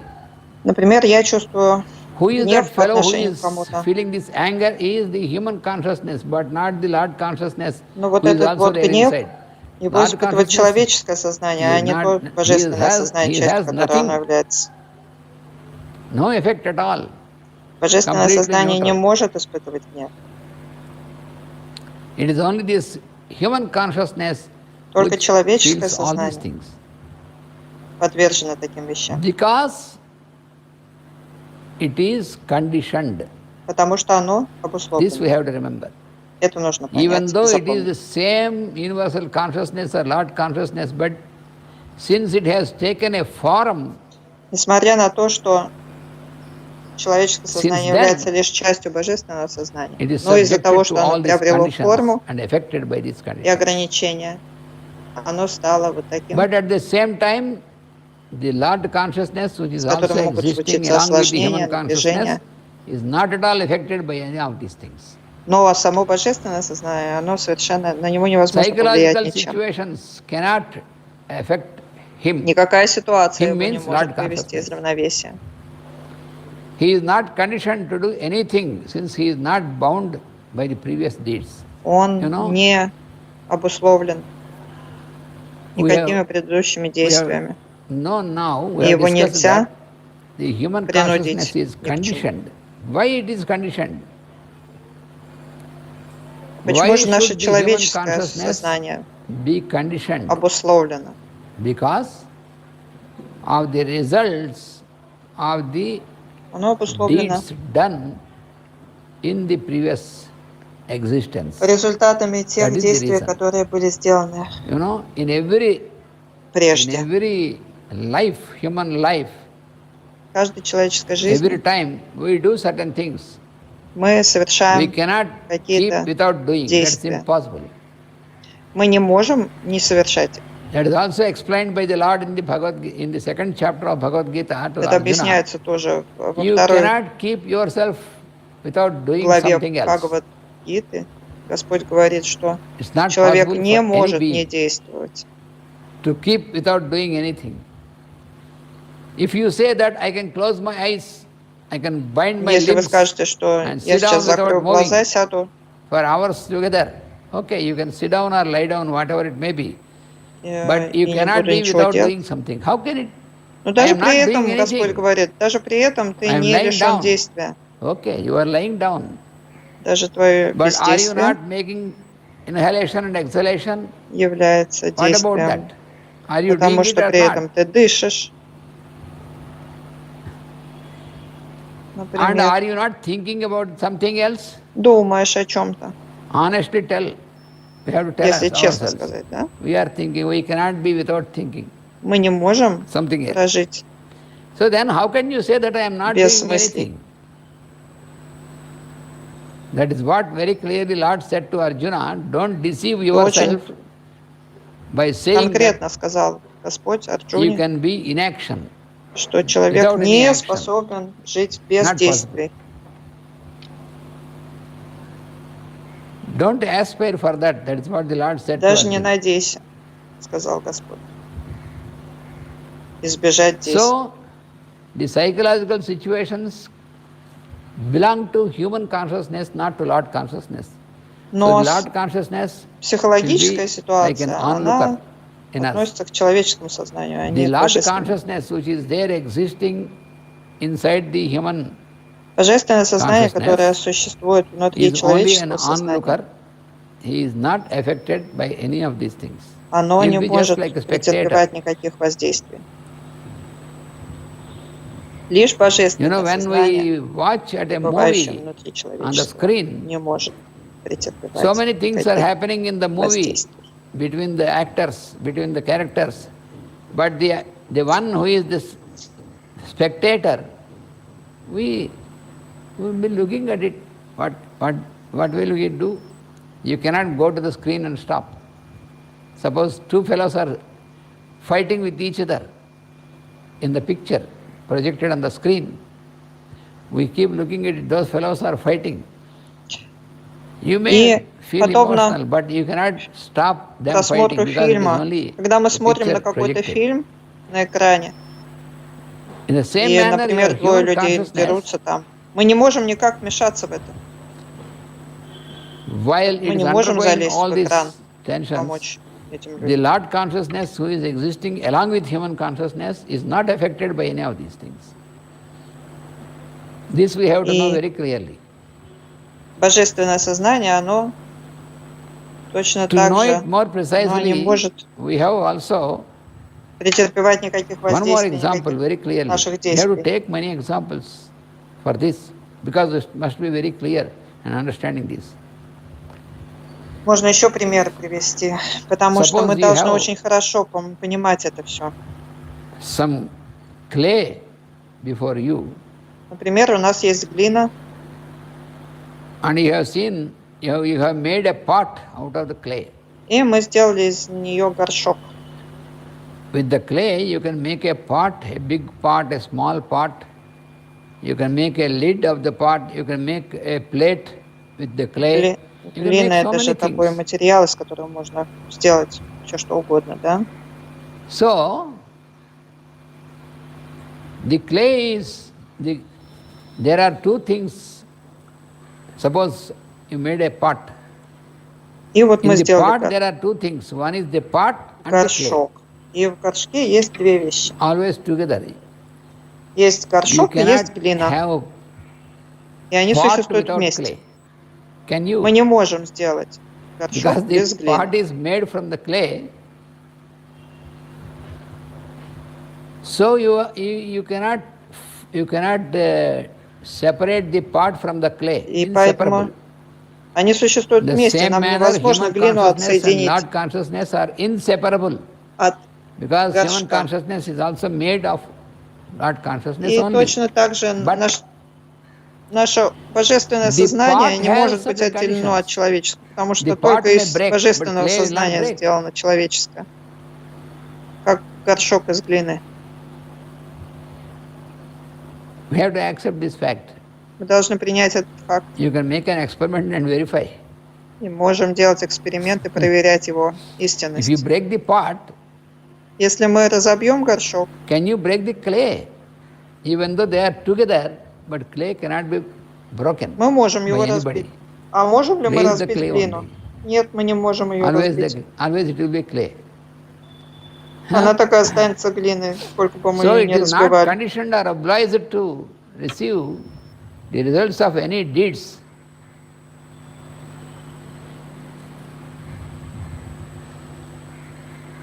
Например, я чувствую Who is that гнев по fellow who отношению к is кому-то. feeling this anger is the human consciousness, but not the Lord consciousness Но вот who is этот also вот there гнев, inside. его Lord испытывает consciousness, человеческое сознание, he а is не not, то божественное сознание, he частью has которого оно nothing, является. no effect at all. Божественное Completely сознание не neutral. может испытывать гнев. It is only this human consciousness Только which человеческое feels all these сознание things. подвержено таким вещам. Because it is conditioned. Потому что оно This we обусловлено. have to remember. Это нужно Even понять, though it is запомнить. the same universal consciousness or Lord consciousness, but since it has taken a form, Несмотря на то, что человеческое сознание then, является лишь частью божественного сознания, it is но из-за subjected того, to что all оно these приобрело conditions форму and affected by these и conditions. ограничения, оно стало вот таким, But at the same time, the Lord consciousness, which is с которым also могут existing случиться along with the осложнения, human consciousness, напряжения. is not at all affected by any of these things. Но само божественное сознание, оно совершенно, на него невозможно повлиять Psychological ничем. situations cannot affect him. Никакая ситуация Him его не means может Lord вывести из consciousness. равновесия. He is not conditioned to do anything since he is not bound by the previous deeds. Он You know, не обусловлен we никакими have, предыдущими we have действиями. known now, we И have его discussed нельзя that the human принудить consciousness is ни к чему. conditioned. Why it is conditioned? Почему Why же наше should the human человеческое consciousness сознание be conditioned? обусловлено? Because of the results of the Оно обусловлено deeds done in the previous existence. результатами тех That is the действий, reason. которые были сделаны You know, in every прежде. life, human life, В каждой человеческой every жизни time we do certain things, мы we совершаем cannot keep какие-то without doing. That's действия. impossible. Мы не можем не совершать их. That is also explained by the Lord in the second chapter of Bhagavad Gita to Это Arjuna. объясняется тоже во You второй cannot keep yourself without doing главе something else. Бхагавад-гиты. Господь говорит, что It's not человек possible не for any может не being действовать. to keep without doing anything. If you say that I can close my eyes I can bind my Если вы limbs скажете, что and я sit down сейчас закрою without глаза, moving сяду for hours together. Okay, you can sit down or lie down, whatever it may be. But you и не cannot буду be ничего without делать. doing something. How can it? Но I даже am при not doing этом Господь anything. говорит, даже при этом ты I am не lying лишен down. действия. Okay, you are lying down. Даже твое But are you бездействие not making inhalation and exhalation? является What about действием, that? Are you потому doing it что or при not? этом ты дышишь, And например, are you not thinking about something else? думаешь о чем-то, Honestly tell. We have to tell если us честно ourselves. сказать, да? We are thinking, we cannot be without thinking Мы не можем something else. прожить So then how can you say that I am not без doing мыслей. anything? That is what very clearly Lord said to Arjuna, don't deceive Очень yourself by saying that конкретно сказал Господь you Арджуне, can be in action. что человек without any не action. способен жить без Not действий. Don't aspire for that. That is what the Lord said to Даже не Arjuna. надейся, сказал Господь. Избежать действий. So, the psychological situations belong to human consciousness, not to Lord consciousness. Но So, the Lord consciousness психологическая should be like an ситуация, onlooker она in us. относится к человеческому сознанию, а The не к Lord божественному. consciousness, which is there existing inside the human, Божественное сознание, consciousness которое существует внутри is only an человеческого сознания, onlooker. He is not affected by any of these things. оно He не will be just может like a spectator. претерпевать никаких воздействий. Лишь You know, божественное when сознание, we watch at a пребывающее movie внутри on the человеческого, screen, не может претерпевать so many things are никаких happening in the movie воздействий. between the actors, between the characters. But the one who is the spectator, we will be looking at it. What will we do? You cannot go to the screen and stop. Suppose two fellows are fighting with each other in the picture projected on the screen. We keep looking at it, those fellows are fighting. You may feel emotional, but you cannot stop them fighting Просмотру because it is фильма, only когда мы a смотрим picture на какой-то projected. фильм на экране, In the same и, manner, your например, двое human людей consciousness, дерутся там, мы не можем никак вмешаться в это. while Мы it не is можем undergoing залезть all в these экран, tensions, помочь этим the людям. Lord consciousness who is existing along with human consciousness is not affected by any of these things. This we have to know very clearly. Божественное сознание, оно точно To так know же, it more оно не precisely, может we have also претерпевать никаких one more воздействий, example никаких very clearly. наших We have to действий. take many examples for this because it must be very clear in understanding this. Можно еще примеры привести, потому что мы Suppose you должны have очень хорошо понимать это все. some clay before you, Например, у нас есть глина, and you have seen, you have made a pot out of the clay. и мы сделали из нее горшок. With the clay, you can make a pot, a big pot, a small pot. You can make a lid of the pot. You can make a plate with the clay. You can Глина make so это же many такой things. материал, из которого можно сделать все что угодно, да? So, the clay is, there are two things. Suppose you made a pot. И вот мы In the сделали pot, there are two things. One is the pot and the clay. горшок. И в горшке есть две вещи. Always together. Есть You горшок и есть cannot глина. have И они pot существуют without вместе. clay. Can you? Мы не можем сделать Because горшок без this pot глины. is made from the clay, so you cannot separate the pot from the clay. И поэтому Inseparable. они существуют The вместе. same Нам manner, невозможно human глину consciousness and отсоединить Lord consciousness are inseparable. от Because human горшка. consciousness is also made of Lord consciousness И only. точно так же But наше божественное the сознание pot не has может быть certain отделено от conditions. человеческого, потому что The только pot may из break, but божественного clay will not сознания break. сделано человеческое, как горшок из глины. we have to accept this fact. Мы должны принять этот факт. You can make an experiment and verify. И можем делать эксперимент и проверять его If you истинность. break the pot, Если мы разобьем горшок, can you break the clay? Even though they are together, but clay cannot be broken Мы можем его by anybody. разбить. А можем ли мы Clay is the разбить clay глину? only. Нет, мы не можем ее разбить. Always it will be clay. Она так и останется глиной, сколько бы мы So ее it не is not разбивали. conditioned or obliged to receive the results of any deeds.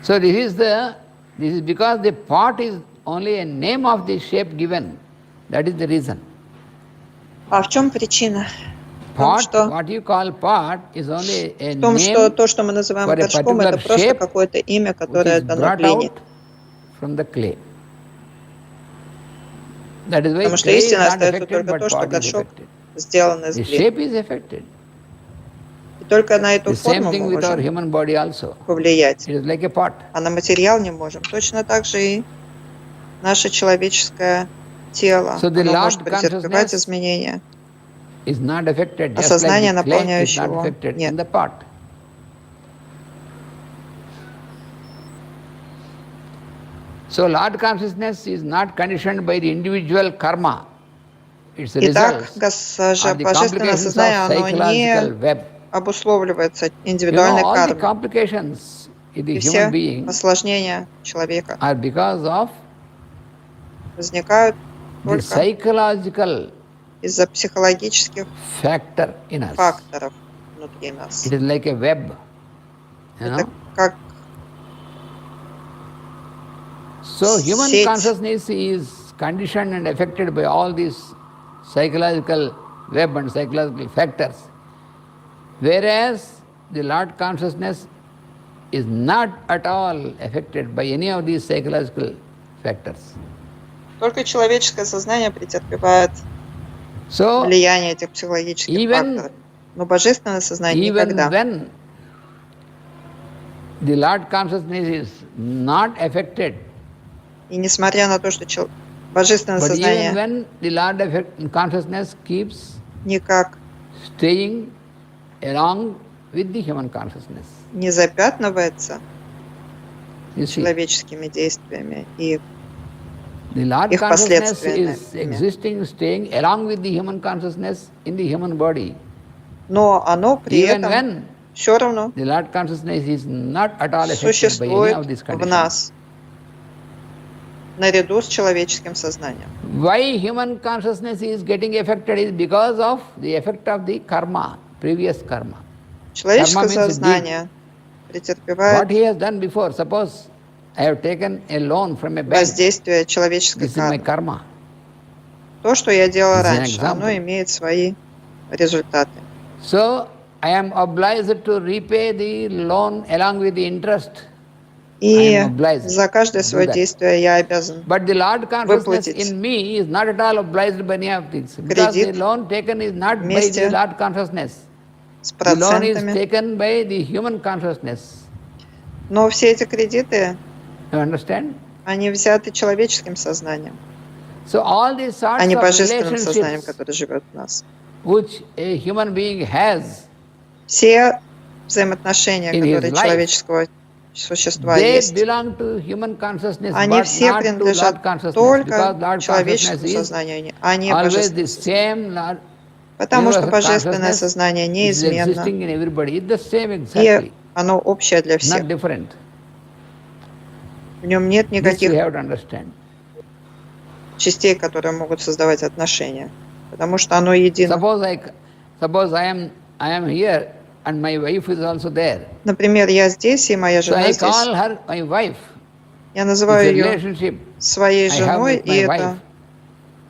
So this is because the pot is only a name of the shape given. That is the reason. А в чем причина? Pot, what you call pot, is only a В том, что name то, что мы называем for a горшком, это particular просто shape какое-то имя, which которое is дано brought глине. out from the clay. That is why Потому что clay is истина not остается affected, только but то, что pot is горшок affected. сделан из The глины. shape is affected. И только на эту The same форму thing мы with our можем human body also. повлиять, It is like a pot. а на материал не можем. Точно так же и наше человеческое тело, So the оно Lord может претерпевать consciousness изменения, is not affected, а just like сознание, the clay is наполняющее not его, affected нет. in the pot. So Lord consciousness is not conditioned by the individual karma. Its Итак, results are the божественное complications сознание, of оно psychological не web. обусловливается You know, индивидуальной all the кармой. complications in the И human все being осложнения человека are because of возникают the только psychological из-за психологических factor in us. факторов внутри нас. It is like a web, you Это know. как So human сеть. consciousness is conditioned and affected by all these psychological web and psychological factors, whereas the Lord consciousness is not at all affected by any of these psychological factors. Только человеческое сознание претерпевает So влияние этих психологических факторов. Но божественное сознание even никогда. when the Lord consciousness is not affected, И несмотря на то, что божественное but even сознание when the Lord consciousness keeps никак staying along with the human consciousness. не запятнывается You see, человеческими действиями и the Lord их consciousness последствиями. is existing, staying along with the human consciousness in the human body. Но оно при Even этом when все равно the Lord consciousness is not at all affected by any существует of these в conditions. нас наряду с человеческим сознанием. Why human consciousness is getting affected is because of the effect of the karma, previous karma. Человеческое Karma means сознание What претерпевает he has done before, suppose I have taken a loan from a bank, воздействие человеческой this is my кармы. karma. То, что я делала This is an раньше, example. оно имеет свои результаты. So I am obliged to repay the loan along with the interest. И I am obliged за каждое to do свое that. действие я обязан But the Lord consciousness выплатить in me is not at all obliged by any of these. Because the кредит loan taken is not by the вместе Lord consciousness. с The loan is процентами. taken by the human consciousness. Но все эти кредиты, You understand? они взяты человеческим сознанием, So all these sorts а не of божественным сознанием, relationships которое живет в нас. which a human being has, Все взаимоотношения, in his которые life, человеческого существа they есть, belong to human consciousness, они but все not to принадлежат Lord consciousness. только Because Lord человеческому consciousness is сознанию, а не always the божественному сознанию. same Lord, Потому что universal божественное consciousness сознание is неизменно, existing in everybody. It's the same и exactly, оно общее для not всех. different. В нем нет This we никаких have to understand. частей, которые могут создавать отношения, потому что оно едино. Suppose I am here and my wife is also there. Например, я здесь, и моя So жена I здесь. call her my wife. Я It's называю a ее relationship своей I have женой, with и my это wife.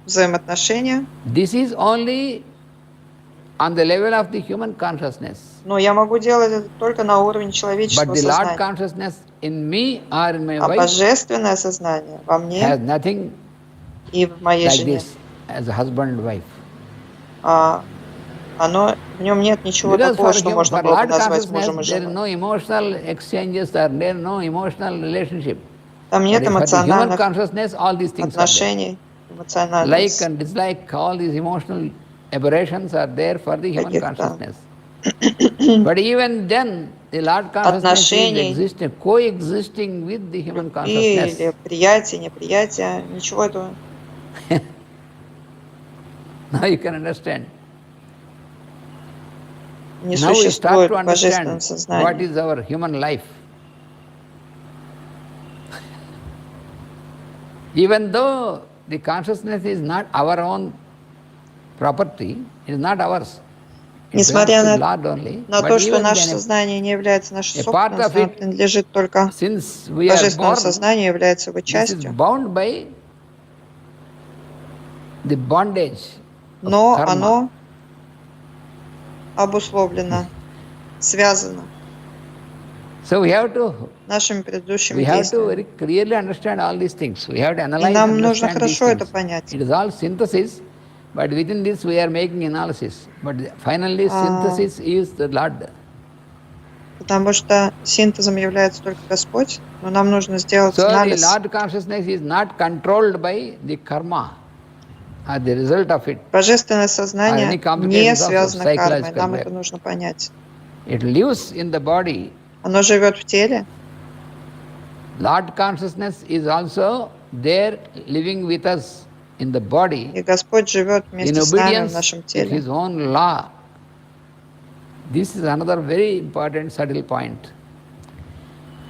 взаимоотношения. This is only on the level of the human consciousness. Но я могу делать это только на уровне But человеческого the Lord сознания. consciousness in me or in my А wife божественное сознание во мне has nothing и в моей like жене, this as a husband and wife. в нем нет ничего Because такого, for что можно было бы Lord назвать consciousness мужем и there is женой. no emotional exchanges or there is no emotional relationship. Там нет But for the human эмоциональных consciousness all these things are there. отношений, эмоциональных Like and dislike, all these emotional aberrations are there for the human каких-то consciousness. But even then, the Lord consciousness is отношений, coexisting with the human любви или consciousness. приятия, неприятия, ничего этого Now you can understand. Не Now we start существует to в божественном understand what сознании. is our human life. Even though the consciousness is not our own property, it is not ours. It Несмотря belongs to на, Lord only. на But то, что even наше then, сознание не является нашей a part of собственностью, оно it, принадлежит только since we are божественному born, сознанию, является его this is частью. bound by the bondage of Но karma. оно обусловлено, связано So we have to нашими We предыдущими have to действиями. very clearly understand all these things. We have to И analyze and нам нужно understand these хорошо это things. понять. It is all synthesis, but within this we are making analysis. But finally synthesis is the Lord. Потому что синтезом является только Господь, но нам нужно сделать So the анализ. Lord consciousness is not controlled by the karma or the result of it. Божественное сознание any не complications of связано кармой, psychological нам way. это нужно понять. It lives in the body. Оно живет в теле. Lord consciousness is also there living with us in the body. И Господь живет In вместе с нами в obedience нашем to теле. His own law. This is another very important subtle point.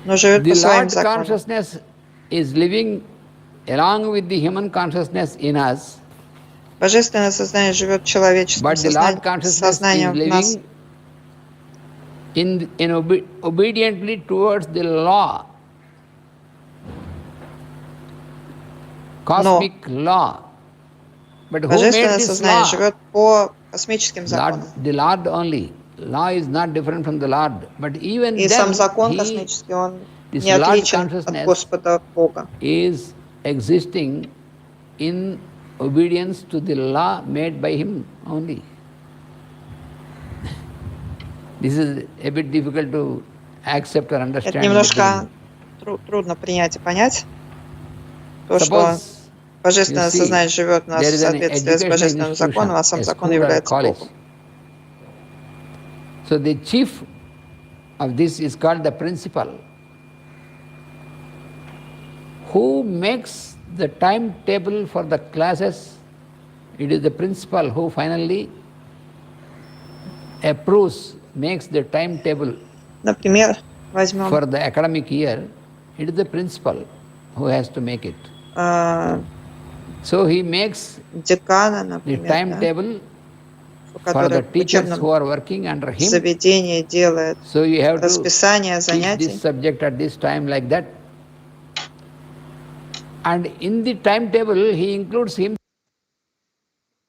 Но живет The по своим Lord законам. consciousness is living along with the human consciousness in us, Божественное сознание живет человеческим but the Lord сознанием, consciousness is сознанием в нас. living obediently towards the law, cosmic law. But who made Божественное this сознание law? живет по космическим законам. The Lord only. Law is not different from the Lord. But even И then, сам закон He, космический, он this не Lord отличен от consciousness, Господа Бога. is existing in obedience to the law made by Him only. This is a bit difficult to accept or Это understand. in the немножко beginning. трудно принять и понять. То, что Suppose Божественное you see, сознание живет в нас there в is an соответствии с educational Божественным institution, законом, а сам a закон school or является college. Богом. So the chief of this is called the principal. Who makes the timetable for the classes? It is the principal who finally approves, makes the timetable Например, возьмем for the academic year. It is the principal who has to make it. So he makes декана, the например, да, timetable for который the в teachers who учебном are working under him. заведении делает So you have to расписание teach занятий. this subject at this time like that. And in the timetable he includes himself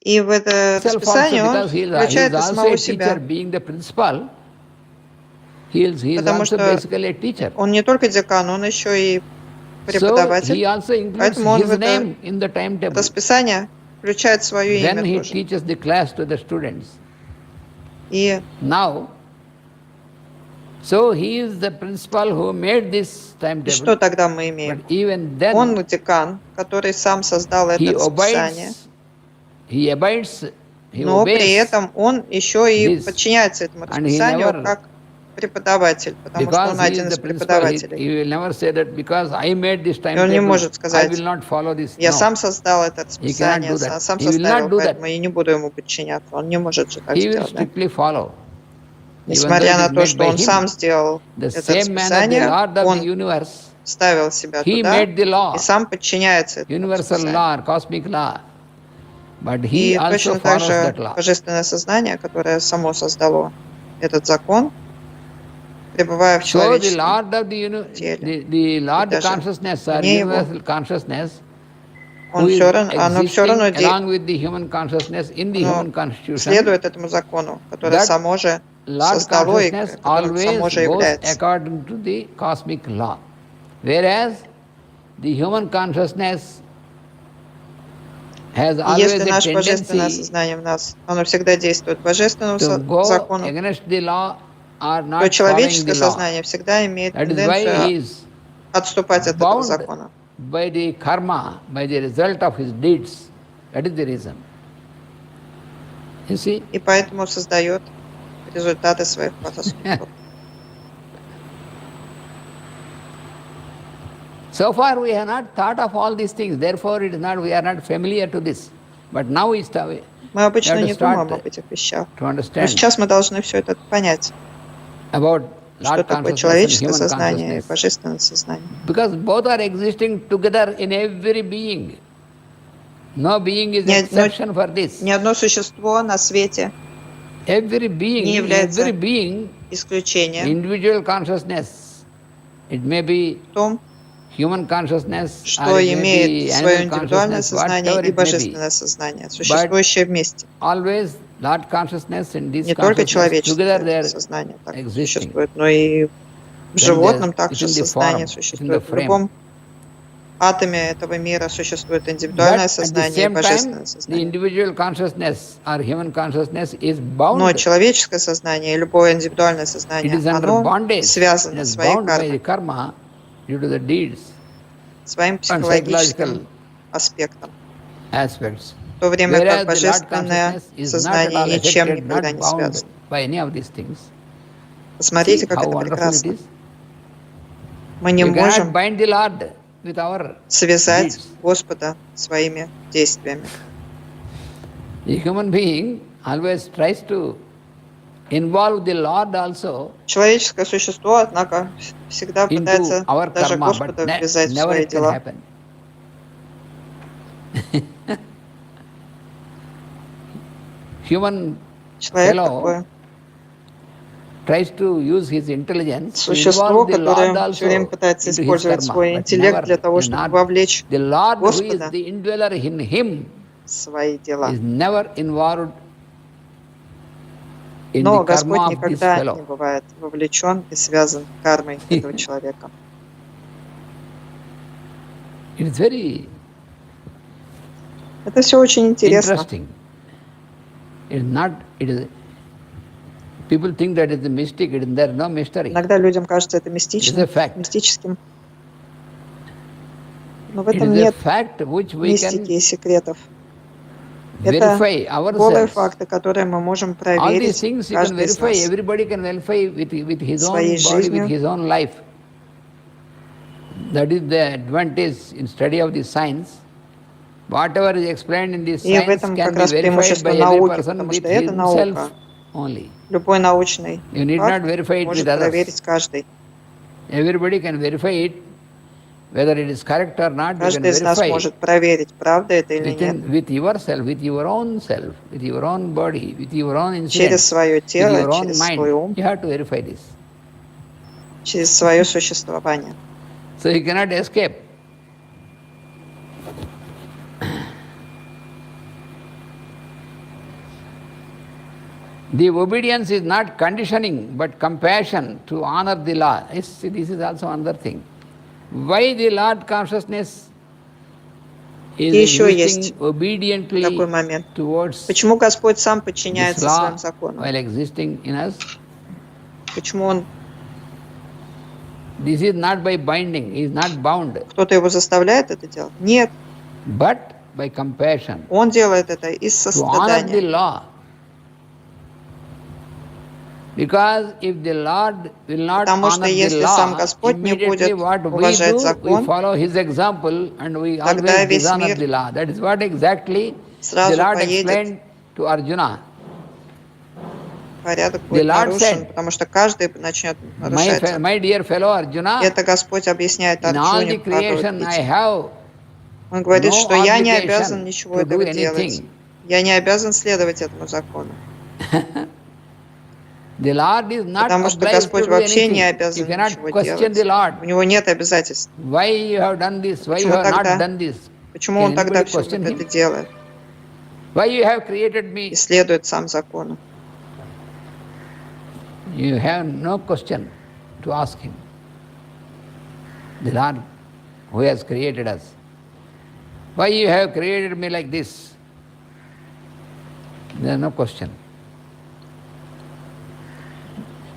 И в это also расписание он because he is включает и also самого a teacher, себя. being the principal. He is Потому also что basically a teacher. он не только декан, он еще и So преподаватель. he also includes Поэтому он в his это name in the timetable. расписание включает свое Then имя he тоже. teaches the class to the students. И Now, so he is the principal who made this что timetable. тогда мы имеем? But even then, Он декан, который сам создал это he расписание, obeys, he но при obeys, этом он еще и this. подчиняется этому And he расписанию never- как преподаватель, потому что because он he один is из the principal. преподавателей. He will never say that because I made this И он не timetable, может I сказать, will not follow this. я No. сам создал это расписание, do that. сам He will not составил, do that. поэтому я не буду ему подчиняться. Он не может же так He will сделать. Да? strictly follow. Несмотря Even though на it is то, made что by он him. сам сделал The это same manner, the расписание, Lord of the он universe, ставил себя he туда made the law, и сам подчиняется этому universal расписанию. law, cosmic law. But he И also точно так follows же that law. божественное сознание, которое само создало этот закон, пребывая в So the человеческом Lord of теле. the Lord даже consciousness or вне его, universal consciousness, who оно is все равно existing along with the human consciousness in the human constitution, следует этому закону, которое that само же Lord создало и consciousness которым само always же goes является. according to the cosmic law. Whereas the human consciousness has И always если a наше божественное tendency сознание в нас, оно всегда действует божественному to go закону, against the law or то not following человеческое the law. сознание всегда имеет That is why he тенденцию is отступать от этого bound закона. by the karma, by the result of his deeds. That is the reason. You see? И поэтому создает результаты своих поступков. So far we have not thought of all these things, therefore it is not, we are not familiar to this. But now we start, Мы обычно have to не думаем start об этих вещах. to Но understand сейчас мы должны все это понять, about что Lord такое consciousness and человеческое human сознание и consciousness. божественное сознание. Because both are existing together in every being. No being is exception for this. Ни одно существо на свете Every не being, является every being, исключением individual consciousness. It may be в том, human consciousness, or что it may имеет be свое animal индивидуальное consciousness, сознание whatever и it may be. божественное сознание, существующее вместе. Always Lord consciousness and this Не только consciousness together they человеческое are сознание так existing. существует, но и в Then животном they are также within the сознание form, within the существует. В frame. любом атоме этого мира существует But индивидуальное at the сознание и same божественное time, the сознание. individual consciousness or human consciousness is Но bound. человеческое сознание и любое индивидуальное It сознание, is under оно bondage. It связано is своей bound by the кармой, karma due to the deeds своим and психологическим psychological аспектом. aspects. В то время Whereas как the Lord божественное consciousness is not at сознание all ничем affected, никогда not не bound связано. by any of these things. Посмотрите, See как how это wonderful it прекрасно. is. Мы не You cannot можем bind the Lord with our связать deeds. Господа своими действиями. The human being always tries to involve the Lord also Человеческое существо, однако, всегда into пытается our даже karma, Господа but ввязать в never свои it can дела. happen. Human Человек fellow такое tries to use his intelligence to существо, involve the Lord которое все время also пытается into his использовать karma, свой but интеллект never для того, is чтобы not. вовлечь The Lord, who is Господа the indweller in him, в свои дела. is never involved in the Но karma Господь of this никогда не fellow. бывает вовлечен и связан кармой этого человека. It is very Это все очень интересно. interesting. It is not. It is. People think that it is a mystic. There is no mystery. Иногда людям кажется это It is мистичным, a fact. мистическим. Но в It этом is a нет fact which we мистики can и секретов. Это verify голые ourselves. факты, которые мы можем All these проверить, things you can каждый из verify. нас, Everybody can verify with his своей own body, with жизнью. his own life. That is the advantage in study of the science. Whatever is explained in this И в science этом can как be раз verified преимущество by every науки, person потому with что это himself наука. only. Любой научный You need not факт verify it with может others. проверить каждый. Everybody can verify it, whether it is correct or not. You can Каждый из нас verify может проверить, правда это или нет, with yourself, with your own self, with your own body, with your own через incidents, свое with тело, your own через mind. свой ум, You have to verify this. через свое существование. So you cannot escape. The obedience is not conditioning, but compassion to honor the law. This is also another thing. Why the Lord consciousness И is еще existing есть obediently такой момент. towards Почему Господь сам this подчиняется law своим законам? while existing in us? Почему Он, This is not by binding, he is not bound, кто-то его заставляет это делать? Нет, but by compassion Он делает это из to honor the сострадания. law. Because if the Lord will not Потому что honor the если сам law, Господь не immediately будет what we уважать do, we закон, follow His example and we тогда always весь dishonor мир the law. That is what exactly the сразу Lord поедет, explained to Arjuna. порядок The будет Lord нарушен, said, потому что каждый начнет нарушать. My dear fellow Arjuna, Это Господь объясняет in all the Арджуне в creation I Бхагавад-гите. have Он говорит, no что я не обязан obligation ничего to do этого делать. anything. Я не обязан следовать этому закону. The Lord is not Потому что obliged to Господь do вообще не anything. You обязан cannot ничего question the делать. Lord. У него нет обязательств. Why you have done this? Why you Почему have not тогда? done this? Почему Can он тогда anybody все question это him? делает Why you have created me? и следует сам закону? You have no question to ask him. The Lord who has created us. Why you have created me like this? There is no question.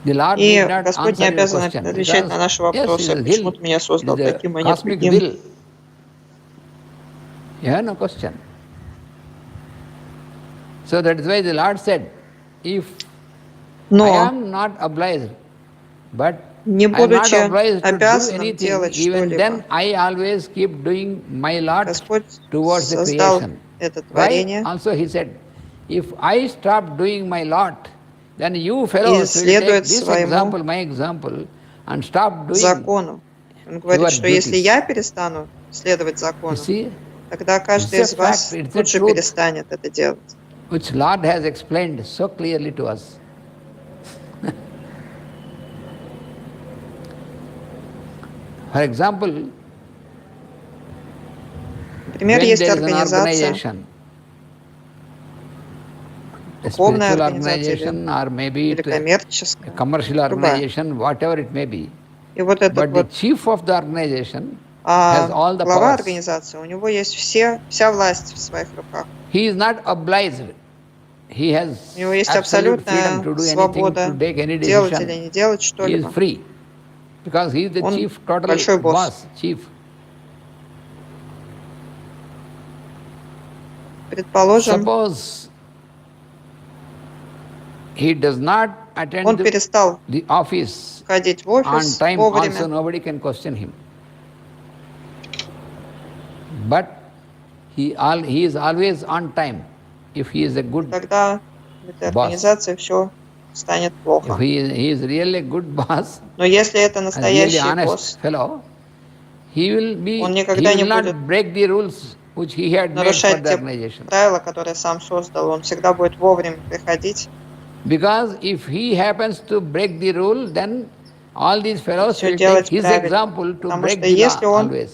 The Lord И need not Господь не answer your обязан question. отвечать на наши Yes, вопросы. it is Почему will. ты меня It создал is a таким, а не cosmic другим? will. You have no question. So that is why the Lord said, if I Но, am not obliged, but не I am not будучи obliged to do обязанным anything, делать even что-либо, then I always keep doing my lot Господь towards the создал creation. это Why? творение Also he said, if I stop doing my lot, then you и fellows will следует take this своему example, my example, and stop doing закону. Он говорит, your что если duties. я перестану следовать You закону, see, тогда it's каждый a из вас fact, it's a тут же truth, перестанет это делать. which Lord has explained so clearly to us. For example, Например, when есть there is an организация, organization, a духовная spiritual организация organization or maybe или it a коммерческая, commercial любая. organization, whatever it may be. И вот этот But the вот chief of the organization has all the глава powers. организации, у него есть вся власть в своих руках. He is not obliged. He has У него есть absolute freedom абсолютная to do anything, свобода to take any делать или decision. не делать He is что-либо. free. Because he is the Он chief, total большой босс. boss, chief. Предположим, Suppose he does not он attend перестал the office ходить в on офис time, also вовремя, nobody can question him. But he is always on time. If he is a good тогда в этой boss. организации все станет If плохо. he is really a good boss, Но если это a really настоящий honest босс, fellow, he will Он никогда не not будет break the rules which he had made for нарушать the те organization. правила, которые сам создал, он всегда будет вовремя приходить. Because if he happens to break the rule, then all these fellows Всё will take делать his правильно. example to Потому break что the law если он always.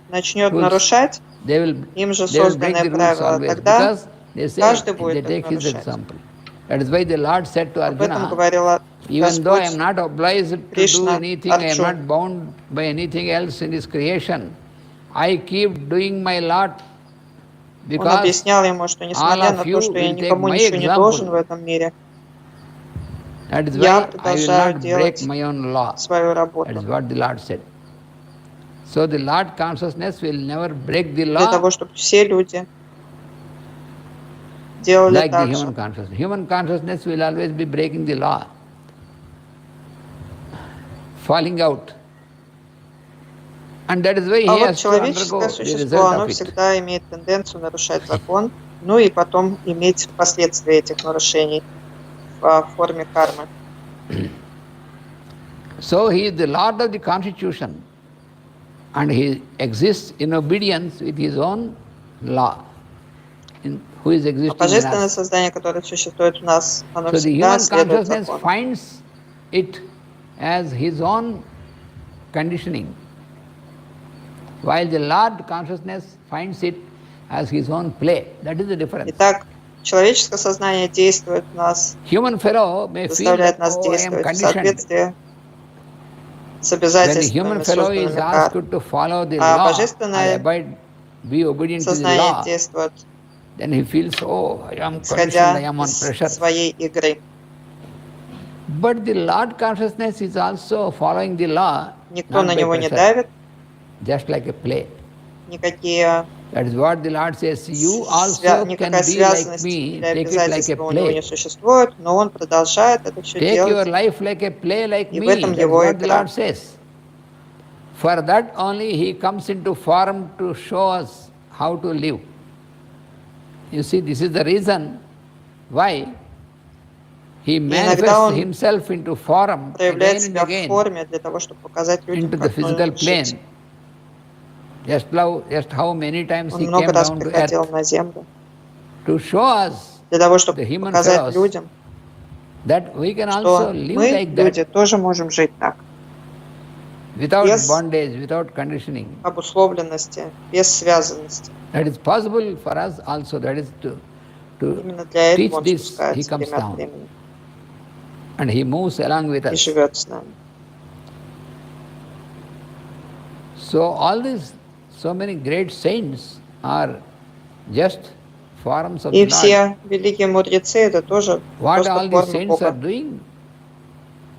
начнет Rules. нарушать They will им же break созданные the rules правила, always тогда because they say каждый they будет их take his нарушать. example. That is why the Lord said to Об этом Arjuna, говорил even though I am Господь not obliged to do Кришна anything, I am Арджуне. not bound by anything else in His creation, I keep doing my lot Он because объяснял ему, что несмотря all на of то, you что я will take никому my ничего не должен в example. этом мире, That is я why I will продолжаю not break делать my own law. свою That работу. is what the Lord said. So the Lord consciousness will never break the Для law того, чтобы все люди делали like the так human же. consciousness. Human consciousness will always be breaking the law, falling out. And that is why he А вот has to undergo человеческое the существо, result оно of it. всегда имеет тенденцию нарушать закон, ну и потом иметь последствия этих нарушений в форме кармы. So he is the Lord of the Constitution and he exists in obedience with his own law, who is А existing in божественное us. создание, которое существует у нас, оно So the всегда human следует consciousness закону. finds it as his own conditioning, while the Lord consciousness finds it as his own play. That is the difference. Итак, человеческое сознание действует в нас, Human fellow may feel заставляет that, нас oh, I am действовать в conditioned. соответствии с When the обязательствами, human fellow is созданными asked кармой. to follow the А law, I божественное abide, be obedient to the сознание law, действует, then he feels, oh, I am conditioned, исходя I am on из pressure. своей игры. But the Lord consciousness is also following the law, Никто not на by него не pressure, давит, just like a play. никакие That is what the Lord says. You also can никакая be like связанность me, или take it like a обязательства у него не play. существует, но он продолжает это все Take your делать, life like a play like и в me. этом That is его what the игра. Lord says. For that only he comes into form to show us how to live. You see, this is the reason why he manifests himself into form проявляет again and себя в again форме для того, чтобы показать людям, into the как physical нужно жить. plane. Just how many times Он he много came раз down to приходил earth на землю to show us, для того, the чтобы human показать fellows, людям, that we can что also live мы, like люди, that тоже можем жить так, without без bondage, without conditioning. обусловленности, без связанности. That is possible for us also. That is to Именно для teach этого он this, he спускается comes время от down времени and he moves along with и us. живет с нами. So all these, so many great saints are just forms of И the Lord. все великие мудрецы — это тоже What просто all these формы saints are Бога. doing?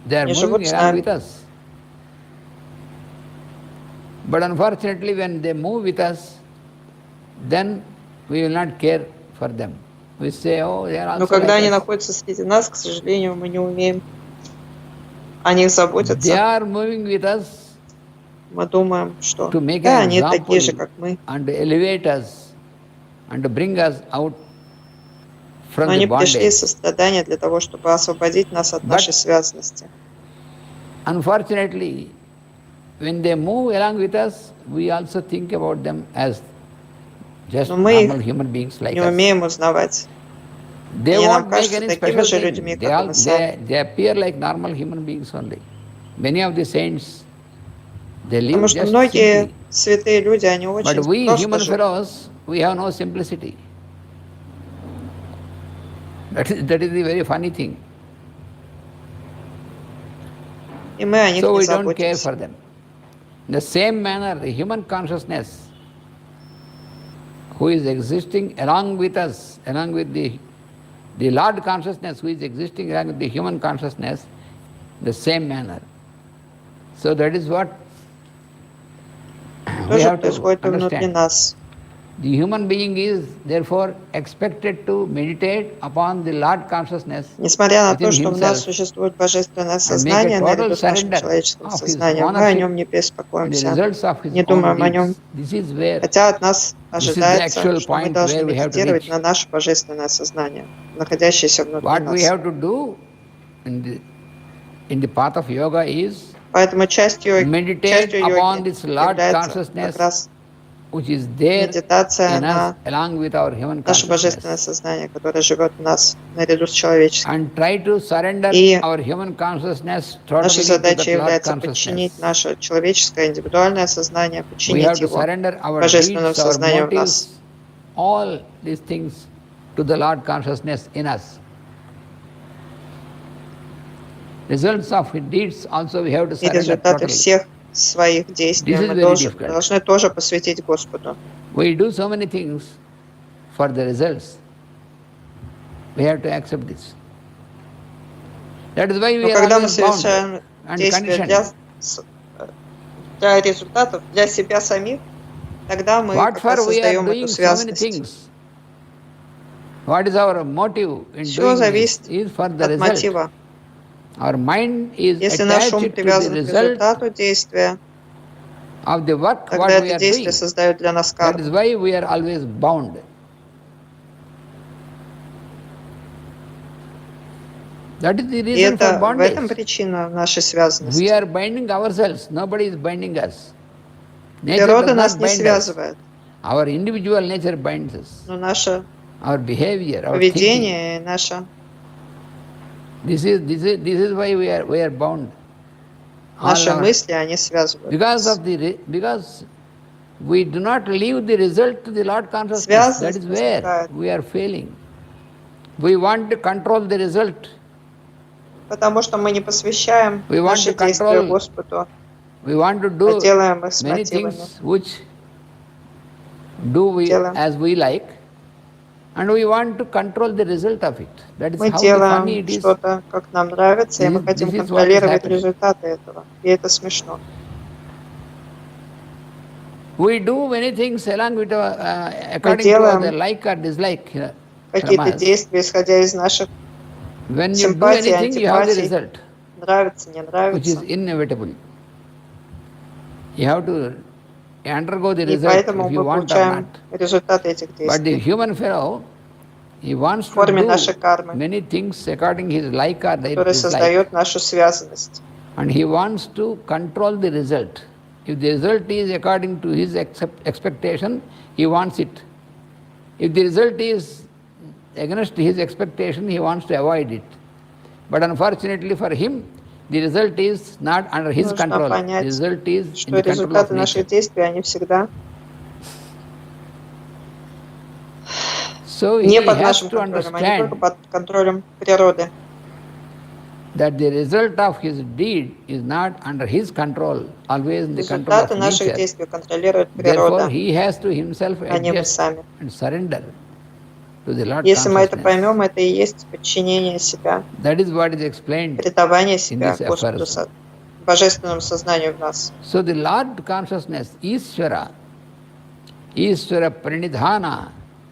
They are Они живут moving с along нами. with us. But unfortunately, when they move with us, then we will not care for them. We say, oh, they are Но also когда они like us. находятся среди нас, к сожалению, мы не умеем о них They заботиться. are moving with us Мы думаем, что to make да, an они такие же, example как мы. and to elevate us and to bring us out from Но the они пришли bondage. со страдания для того, чтобы освободить нас от нашей связанности. Unfortunately, when they move along with us, we also think about them as just Но мы normal их human beings like не us. умеем узнавать. They Они нам won't make кажутся any такими special же thing. людьми, как и мы сами. They appear like normal human beings only. Many of the saints, they live Потому что just многие simply. святые люди, они But очень we просто human живут. fellows, we have no simplicity. That is the very funny thing. И мы о них So не we don't care заботимся. for them. In the same manner, the human consciousness, who is existing along with us, along with the Lord consciousness, who is existing along with the human consciousness, the same manner. So that is what we Тоже have to происходит и внутри understand. нас. The human being is therefore expected to meditate upon the Lord consciousness Несмотря на то, within что в нас himself существует божественное and make a сознание total наряду с нашим surrender человеческим of his сознанием, мы о ownership нем не and the беспокоимся, results of his не own думаем о нем. deeds. This is where, Хотя от нас this is the ожидается, actual что мы point должны where we have to медитировать reach. на наше божественное сознание, находящееся внутри What we нас. have to do in the path of yoga is Поэтому частью meditate upon йоги this Lord является как consciousness раз which is there медитация in us на along with our human наше божественное consciousness, сознание, которое живет в нас наряду с человеческим. and try to surrender И our human consciousness наша totally to that задача Lord является consciousness. подчинить наше человеческое индивидуальное сознание, We подчинить have to его surrender our божественному deeds, our сознанию в нас. motives, all these things to the Lord consciousness in us. Results of deeds also we have to И surrender результаты totally. всех своих действий This is мы very difficult. должны тоже посвятить Господу. We do so many things for the results. We have to accept this. That is why Но we are когда мы always bound совершаем and действия conditioned. для результатов, для себя самих, тогда мы What как раз for we are создаем эту doing so many связность. things? What is our motive in Все doing this? зависит Is for the от result. мотива. Our mind is Если наш ум attached to the привязан к result результату действия, of the work тогда what we это are действие doing. создает для нас That is карму. why we are always bound. That is the И reason for это в этом bondage. причина нашей We связанности. are binding ourselves. Nobody is binding us. Nature Природа does нас not не bind us. связывает, Our individual nature binds us. но наше Our behavior, our thinking. поведение и наше This is why we are bound. Наши All our- мысли, они связывают нас. because we do not leave the result to the Lord consciousness. That is Связанность where возникает. we are failing. We want to control the result. Потому что мы не посвящаем We want наши to действия control. Господу, We want to а do делаем их с many мотивами. things which do we Делаем. as we like, and we want to control the result of it. That is Мы how the funny делаем it is. что-то, как нам нравится, и мы хотим This is what is контролировать happening. результаты этого. И это смешно. We do many things along with according to делаем our like or dislike. Какие-то karmas. действия, исходя из наших When you do симпатий, anything, you have the антипатий, result, нравится, не which нравится. is inevitable. You have to undergo the И result поэтому if you мы want or получаем not. результаты этих But the действий human fellow, he wants в to форме do нашей кармы, many things according his like or которая dislike. создает нашу связанность. And he wants to control the result. If the result is according to his expectation, he wants it. If the result is against his expectation, he wants to avoid it. But unfortunately for him, the result is not under his Нужно control. The понять, result is in что the control of результаты наших nature. действий, они всегда So he не под has нашим to контролем, они только understand под контролем природы. that the result of his deed is not under his control, always in the control Результаты of наших nature. действий контролирует Therefore, природа, he has to himself а не мы adjust сами. and surrender to the Lord Если мы это consciousness. поймем, это и есть подчинение себя, That is what is explained. предавание себя this Господу, aphorism. божественному сознанию в нас. So the Lord consciousness, Ishvara Pranidhana,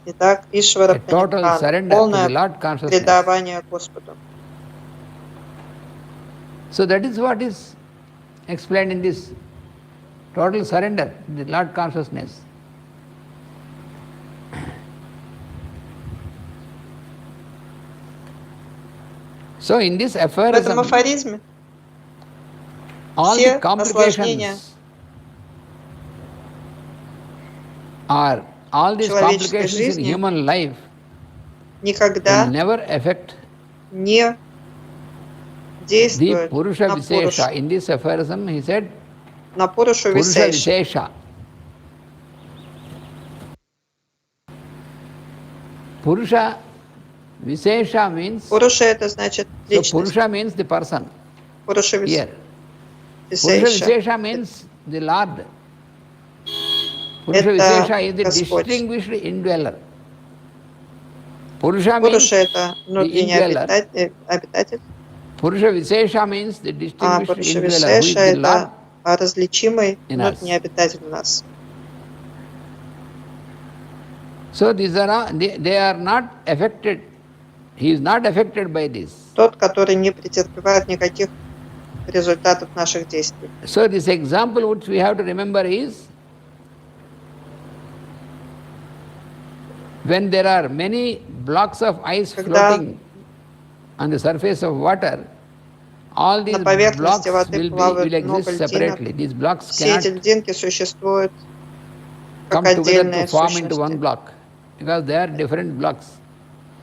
Итак, Ишвара a total Пранидхана, surrender to the полное Lord consciousness. предавание Господу. So that is what is explained in this total surrender to the Lord consciousness. So in this В этом aphorism, афоризме all все the осложнения complications are, all these человеческой complications in жизни human life will никогда never affect не the действуют Purusha на Vishesha. Пурушу. In this aphorism, he said, На Пурушу Purusha Висейши. Vishesha. Purusha Vishesha means, Пуруша это значит so личность. Purusha means the person Пуруша here. Purusha Висейша. Vishesha means the Lord. Purusha Это Vishesha is the Господь. distinguished indweller. Purusha means Пуруша это the внутренний indweller. обитатель. Purusha Vishesha means the А distinguished Пуруша indweller, who is Висейша the Lord. это различимый in us. внутренний обитатель в нас. So these are all, they are not affected. He is not affected by this. Тот, который не претерпевает никаких результатов наших действий. So this example which we have to remember is, when there are many blocks of ice Когда floating on the surface of water, all these на blocks поверхности воды will плавает много exist льдинок. separately. These blocks Все эти cannot льдинки существуют как come together отдельные to form into one сущности, block, because they are different blocks.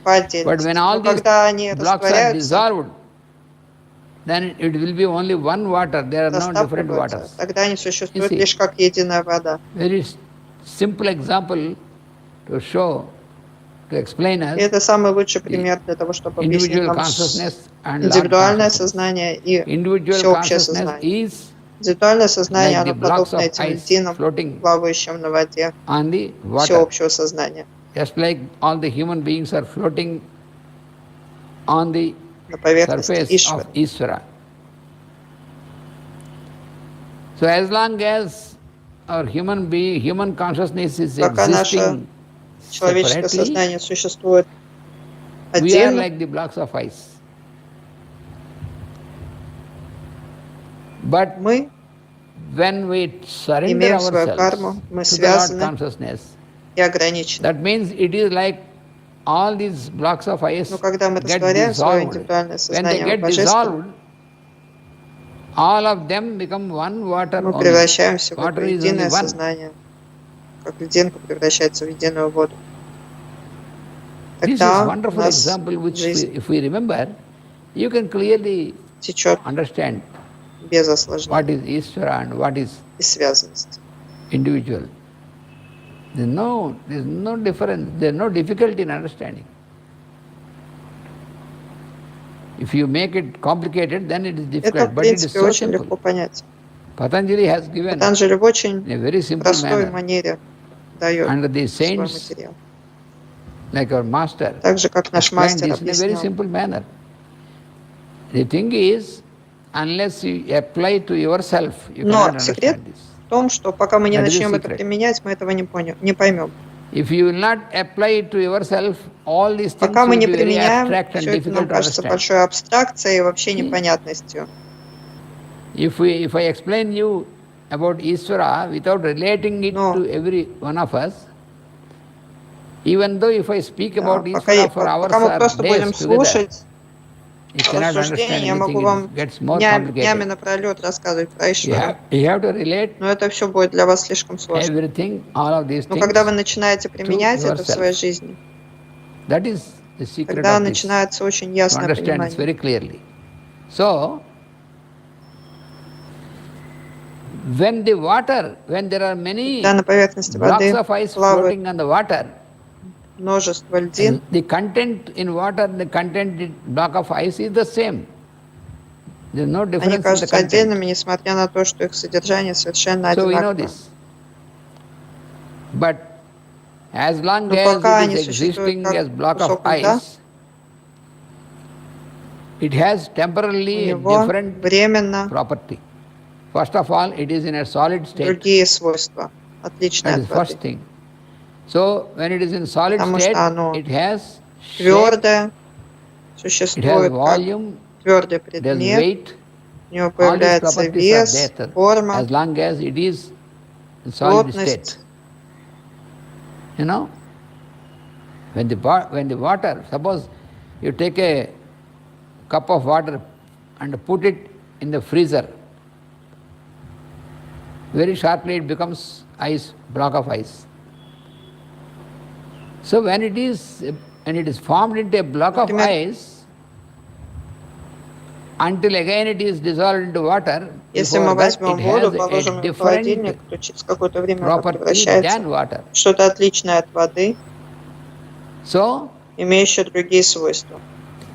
по But отдельности. when all Но these когда они blocks are растворяются, dissolved, then it will be only one water. There are no different растапливаются, waters. тогда они существуют You see. лишь как единая вода. Very simple example to show, to explain И us это самый лучший пример для того, чтобы объяснить individual нам consciousness and Lord индивидуальное consciousness. сознание и Individual всеобщее consciousness сознание. is Индивидуальное сознание, like the оно blocks подобно of этим ice льдинам, floating плавающим на воде on the water. всеобщего сознания. Just like all the human beings are floating on the На поверхности surface Ишвара. of Ishvara. So as long as our human consciousness is Пока наше existing человеческое separately, сознание существует we are отдельно, like the blocks of ice. But мы when we surrender имеем свою карму, ourselves мы to the Lord связаны consciousness, и ограничены. that means it is like all these blocks of ice Но когда мы get растворяем свое dissolved. индивидуальное When they сознание в get божественном, dissolved, all of them become one water мы only. превращаемся в Water это is only единое one. сознание, как льдинка превращается в единую воду. This is Тогда a у wonderful нас example which, жизнь if we remember, you can clearly течет understand без what осложнений is Ishvara and what is и связанности. individual. There's no difference, there's no difficulty in understanding. If you make it complicated, then it is Это, difficult, в but it is принципе, so очень легко simple. понять. Patanjali has given Патанджали в очень in a very simple простой manner, манере дает and the свой saints, материал. like our master, Так же, как наш explained мастер this in a very объяснял. simple manner. The thing is, unless you apply to yourself, you Но cannot секрет understand this. в том, что пока мы не That is the начнем это secret. применять, мы этого не поймем. If you will not apply it to yourself, all these things Пока мы will не be very применяем, abstract and все это нам difficult to кажется understand. большой абстракцией и вообще непонятностью. If I explain you about Ishvara without relating it Но to every one of us, even though if I speak about Ishvara for hours пока мы or просто будем days together, слушать you cannot рассуждения, understand я могу anything, вам it gets more днями complicated. напролет рассказывать про You Ишвару, have to relate но это все будет для вас слишком сложно. everything, all of these Но things, когда вы начинаете применять это в yourself. своей жизни, that is the secret тогда of this, начинается очень to ясное understand this понимание. very clearly. So, when there are many Когда на поверхности blocks воды of ice плавает floating on the water, множество льдин, the content in water, the content in block of ice is the same. There is no они difference in the кажутся content. отдельными, несмотря на то, что их содержание совершенно So we know одинаково. this. But as long Но as пока it они is существуют existing как as block of кусок льда, ice, it has у temporarily a него different временно property. First of all, it is in a solid state. другие свойства, That отличные is от first воды. thing. So when it is in solid Потому state, что оно it has shape, твердое, it has существует как volume, твердый it has предмет, weight. у него All these появляется properties вес, are there форма, as long as it is in solid state. плотность. You know, when the water, suppose you take a cup of water and put it in the freezer, very shortly it becomes ice, block of ice. So when it is formed into a block of ice, until again it is dissolved into water, Если мы возьмем воду, положим ее в холодильник, то через какое-то время она превращается в что-то отличное от воды, имеющее другие свойства.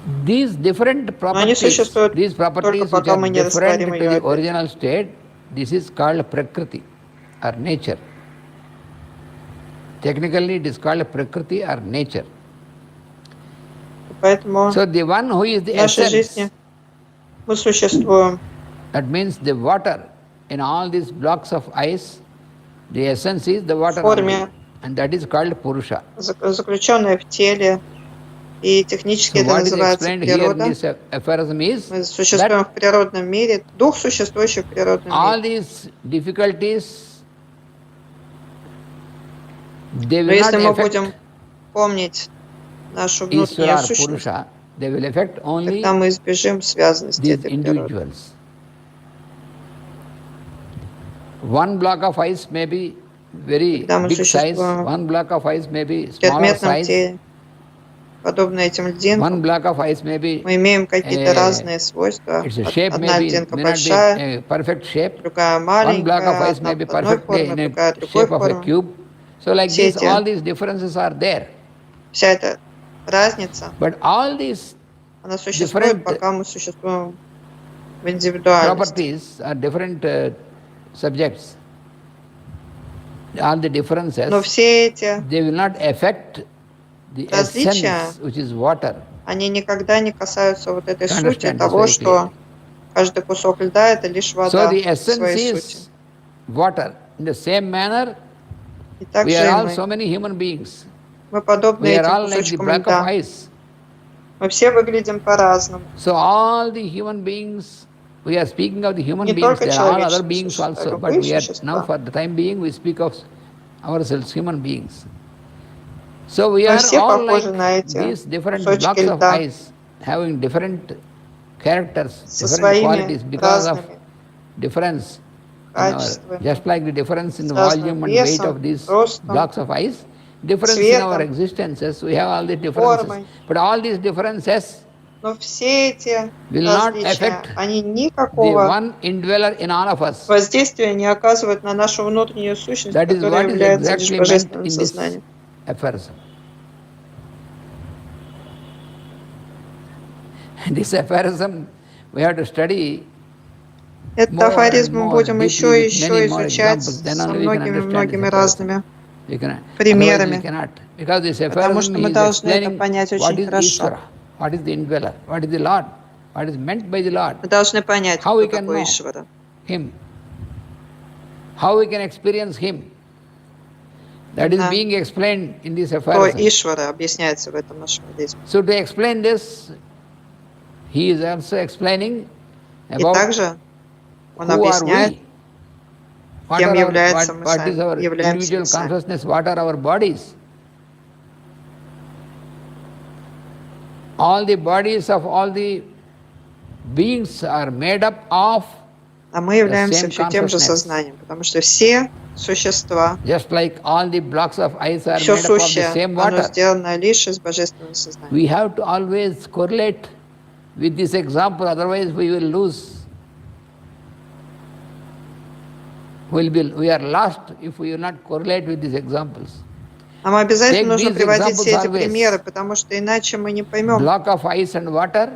Но они существуют только пока мы не растворим ее опять. This is called Prakriti or nature. Technically it is called Prakriti or nature. Поэтому so the one who is the в нашей жизни мы существуем. That means the water in all these blocks of ice, the essence is the water only, and that is called Purusha. Заключенное в теле, и технически это называется природа. Мы существуем в природном мире, дух, существующий в природном мире. All these difficulties, they Но will если not мы affect будем помнить нашу внутреннюю сущность, they will affect only тогда мы избежим связанности этой природы. One block of ice may be very big size, one block of ice may be smaller size, подобно этим льдинкам, one block of ice may be, мы имеем какие-то разные свойства. Одна льдинка большая, другая маленькая, одна в одной форме, другая в другой форме. So like this, all these differences are there. Вся эта разница, but all these она существует, пока мы существуем в индивидуальности. Properties are different subjects. All the differences, но все эти they will not affect the essence, which is water. Они никогда не касаются вот этой сути того, что каждый кусок льда это лишь вода в своей сути. Water. In the same manner, и так we же are all so many human beings. Мы подобны этим кусочкам льда. Мы все выглядим по-разному. So all the human beings, we are speaking of the human beings, there are all other beings also, but we are now for the time being we speak of ourselves, human beings. So we are all like these different blocks of ice, having different characters, different qualities because of difference. Just like the difference in the volume and weight of these blocks of ice, difference in our existences, we have all the differences. But all these differences Но все эти will not affect они the никакого one indweller in all of us. воздействия не оказывают на нашу внутреннюю сущность, That is которая what is является лишь exactly meant божественным in this сознанием. aphorism. This aphorism we have to study. Этот афоризм мы будем еще и еще изучать со многими разными примерами, потому что мы должны это понять очень хорошо. What is the indweller? What is the Lord? What is meant by the Lord? Мы должны понять, How кто we can такой know Ишвара. Him? How we can experience Him? That is being explained in this Кто aphorism. Ишвара объясняется в этом нашем афоризме. So to explain this, he is also explaining И about также он who are объясняет, we, кем является мы what is our сами, являемся individual мы сами. consciousness, what are our bodies. All the bodies of all the beings are made up of А мы являемся все тем же сознанием, потому что все существа, just like all the blocks of ice are все made up of the сущее, same оно water. сделано лишь из божественного сознания. We have to always correlate with this example, otherwise we will lose. We are lost if we will not correlate with these examples. Нам обязательно нужно приводить все эти примеры, потому что иначе мы не поймем, Block of ice and water,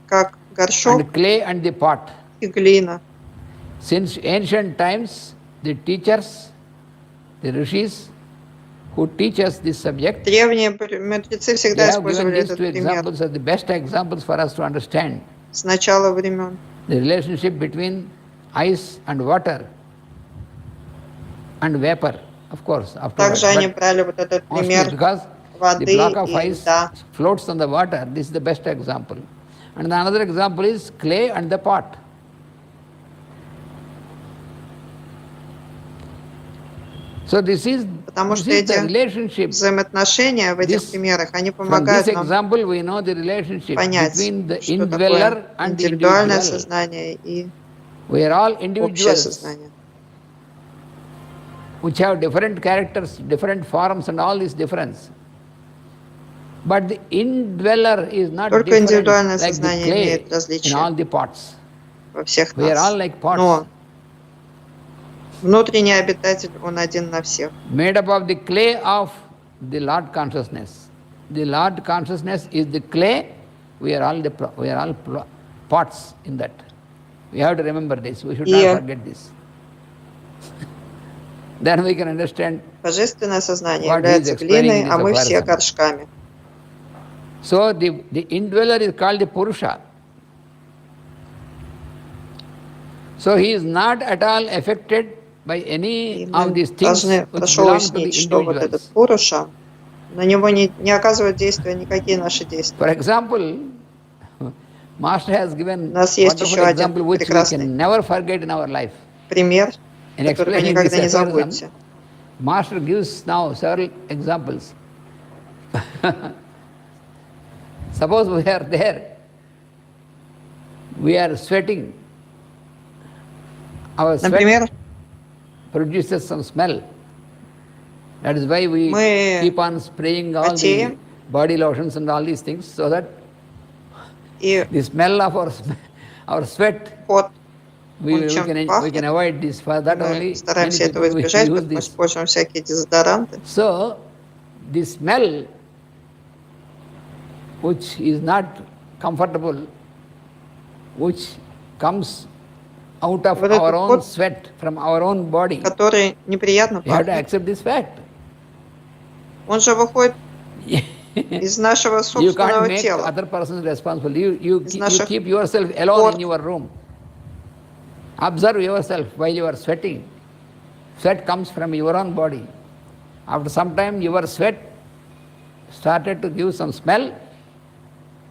как горшок and clay and the pot. и глина. Since ancient times, the teachers, the rishis, who teach us this subject, Древние мудрецы they всегда have given использовали these этот two пример examples as the best examples for us to understand с начала времен. the relationship between ice and water and vapor, of course, afterwards. Также они брали вот этот Mostly пример because the воды block of и ice льда. floats on the water, this is the best example. And another example is clay and the pot. So this is Потому что the эти relationship. взаимоотношения в этих примерах, они помогают From this нам example, we know the relationship понять, between the что indweller такое and the индивидуальное individual. сознание и We are all общее individuals сознание. which have different characters, different forms, and all this difference. But the indweller is not Только different индивидуальное like the сознание clay имеет in различия all the pots. во всех We are all нас. like pots, Но внутренний обитатель, он один на всех. made up of the clay of the Lord consciousness. The Lord consciousness is the clay. We are all pots in that. We have to remember this. We should not forget this. Then we can understand. Божественное сознание является глиной, а мы все горшками. So the indweller is called the Purusha. So he is not at all affected by any of these things which belong to the individuals. Пуруша, на него не оказывают действия никакие наши действия. For example, Master has given У нас есть wonderful еще один example which we прекрасный can never forget in our life. Пример, In который вы explaining никогда this не aphorism, забудете. Master gives now several examples. Suppose we are there, we are sweating. Our sweat produces some smell. That is why we keep on spraying all the body lotions and all these things, so that the smell of our sweat, we can avoid this. For that only стараемся этого избежать, поэтому используем всякие дезодоранты. So, the smell, which is not comfortable, which comes out of our own sweat, from our own body, который неприятно you have to пахнет. accept this fact. Он же выходит из нашего You can't собственного make тела. other persons responsible. You keep yourself alone in your room. Observe yourself while you are sweating. Sweat comes from your own body. After some time, your sweat started to give some smell,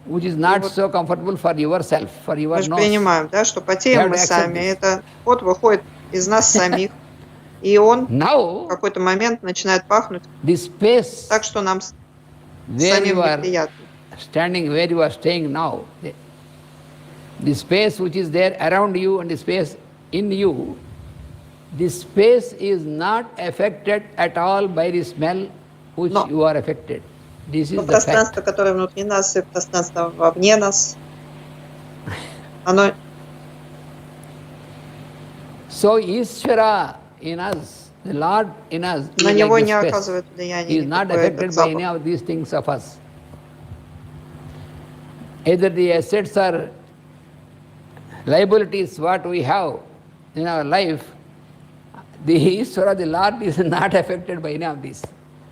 which is not so comfortable for yourself, for your Мы же nose. принимаем, да, что потеем мы сами. Это пот выходит из нас самих. И он в какой-то момент начинает пахнуть так, что нам самим неприятно. Standing where you are staying now, the space which is there around you and the space in you, this space is not affected at all by the smell which you are affected. This is the fact. Пространство, которое внутри нас, и пространство вовне нас, оно... So Ishvara in us, the Lord in us, на is него like не this space. оказывает He влияния is not никакой affected by any of these things of us. Either the assets or liabilities what we have in our life, the Ishvara, the Lord, is not affected by any of this.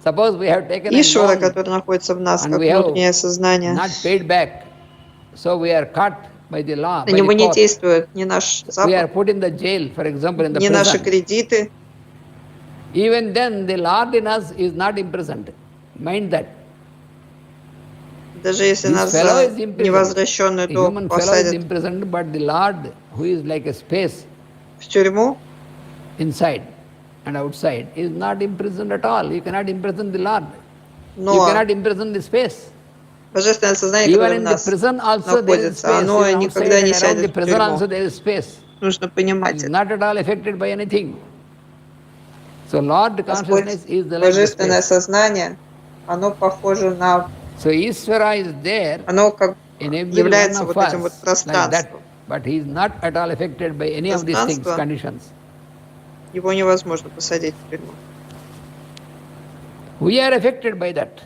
Suppose we have taken Ишвара, a loan который находится в нас, and как we have внутреннее сознание, not paid back, so we are caught by the law, на by него the не court. действует ни наш We are Запад, put in the jail, for example, in the ни наши prison. кредиты. Even then, the Lord in us is not imprisoned. Mind that. Даже если This нас fellow за is imprisoned. невозвращенный The долг human fellow is посадят imprisoned, but the Lord, who is like a space в тюрьму, inside and outside, is not imprisoned at all. You cannot imprison the Lord. You но cannot imprison the space. божественное сознание, Even которое в in the нас prison also there is находится, space. оно Even никогда outside не and around the сядет в prison тюрьму. also there is space. Нужно понимать It is это. not at all affected by anything. So Lord consciousness is the like the Божественное space. сознание, оно похоже на... So Ishvara is there Оно как in every one является of вот этим вот us like that. пространством. But he is not at all affected by any of these things, Пространство. conditions. Его невозможно посадить в тюрьму. We are affected by that.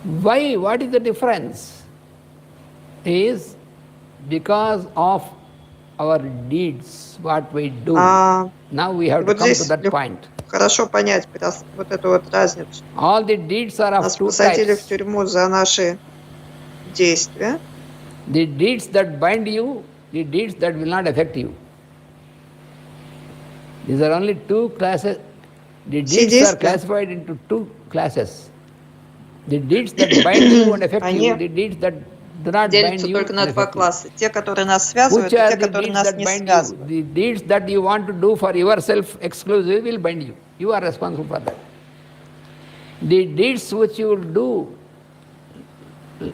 Why? What is the difference? Is because of our deeds, what we do. Now we have to вот come to здесь that point. хорошо понять вот эту вот разницу. All the deeds are of Нас two посадили в types. тюрьму за наши действия. The deeds that bind you, the deeds that will not affect you. These are only two classes. The deeds are classified into two classes. The deeds that bind you and affect you, the deeds that do not bind делятся you только на два unaffected. класса. Те, которые нас связывают, Which и are те, the которые deeds нас that не bind you? связывают. The deeds that you want to do for yourself exclusive will bind you. You are responsible for that. The deeds which you will do,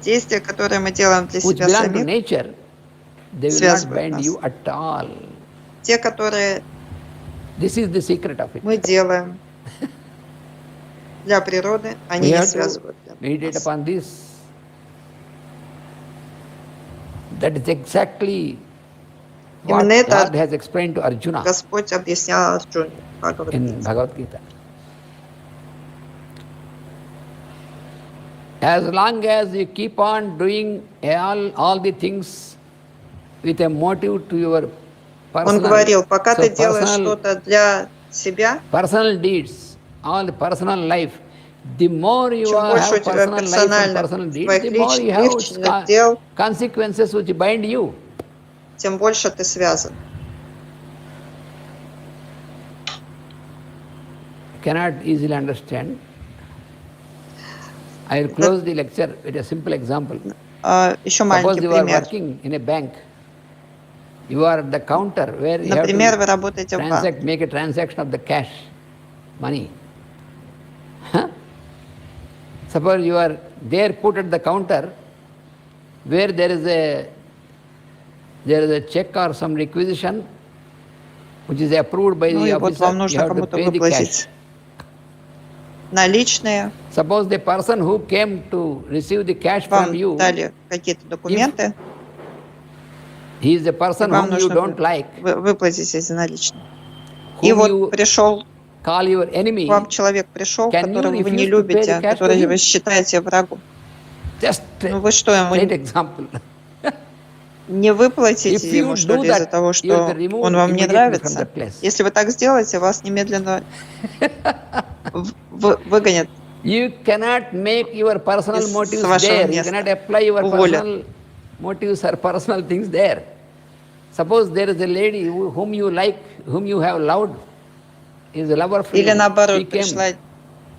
Действия, которые мы делаем для which себя belong to самих, nature, they will not связывают bind нас. you at all. Те, которые This is the secret of it. мы делаем для природы, они We не have to связывают meditate нас. upon this. That is exactly what Именно это Lord has explained to Arjuna Господь объяснял Арджуне в in Бхагавад-гите. Bhagavad Gita. As long as you keep on doing all the things with a motive to your personal, Он говорил, пока ты делаешь personal, что-то для себя, personal deeds, all the personal life, the more you чем больше у have тебя personal life and персональных personal deeds, твоих the more you have личных дел, consequences which bind you. тем больше ты связан. Cannot easily understand. I will close the lecture with a simple example. Еще Suppose маленький you are пример. working in a bank. You are at the counter where you have Например, вы to работаете в банке. make a transaction of the cash, money. Huh? Suppose you are there put at the counter where there is a check or some requisition which is approved by Ну the и вот officer. вам You нужно have to кому-то pay the cash. выплатить наличные. Suppose the person who came to receive the cash Вам from you, дали какие-то документы, he is a и person вам whom you нужно don't like, выплатить эти наличные. И whom вот you пришел call your enemy. к вам человек пришел, Can you которого вы не refuse to pay the любите, cash to которого him? вы считаете врагом. Just Ну вы что, ему straight example. не выплатите If you ему, что do ли, из-за that, того, you will что be removed он вам не immediately from нравится? that place. Если вы так сделаете, вас немедленно выгонят. You cannot make your personal Из motives вашего there. You места. cannot apply your Уволят. personal motives or personal things there. Suppose there is a lady whom you like, whom you have loved, is a lover for Или you. She наоборот, came. пришла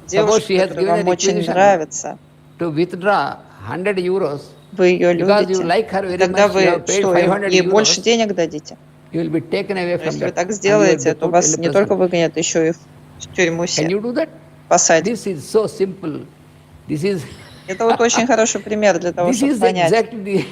Suppose девушка, she has которая given a вам очень requisition нравится, to withdraw 100 euros. вы ее Because you любите, like her very тогда much, you вы have paid что, 500 ей больше euros, денег дадите? you will be taken away Но from если вы that. так And you will сделаете, be то put вас in the не только prison. выгонят, еще и в тюрьму Can you do that? посадят. This is so simple. This is Это вот очень хороший пример для того, this чтобы is понять. exactly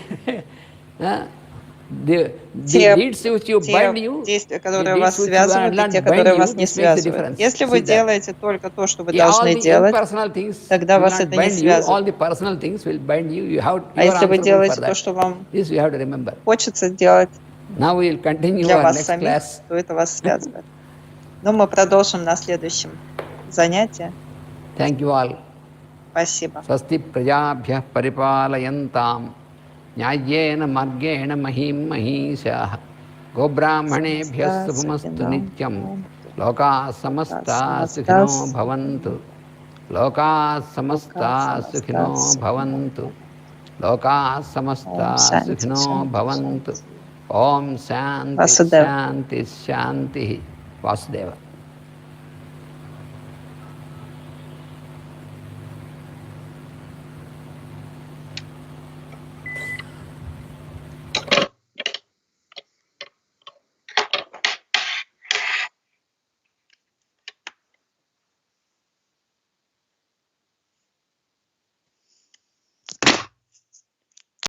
the Те deeds which you bind you, действия, the которые вас deeds which you are связывают, и not те, bind которые you, вас не this makes the связывают. difference. Если See вы that. делаете только то, что вы Yeah, all должны the делать, impersonal things тогда will вас not это не bind you. All связывает. the personal things will bind you. You А are если вы answerable делаете for то, that. что вам This you have to remember. хочется делать Now we will continue для our вас next самих, class. то это вас связывает. Но мы продолжим на следующем занятии. Thank you all. Спасибо. Swasti prajabhyah paripalayantam nyayena margena mahim mahisha gobrahmanebhyah subhamastu nityam loka samasta sukhino bhavantu loka samasta sukhino bhavantu loka samasta sukhino bhavantu Om Shanti Shanti Shanti Vasudeva.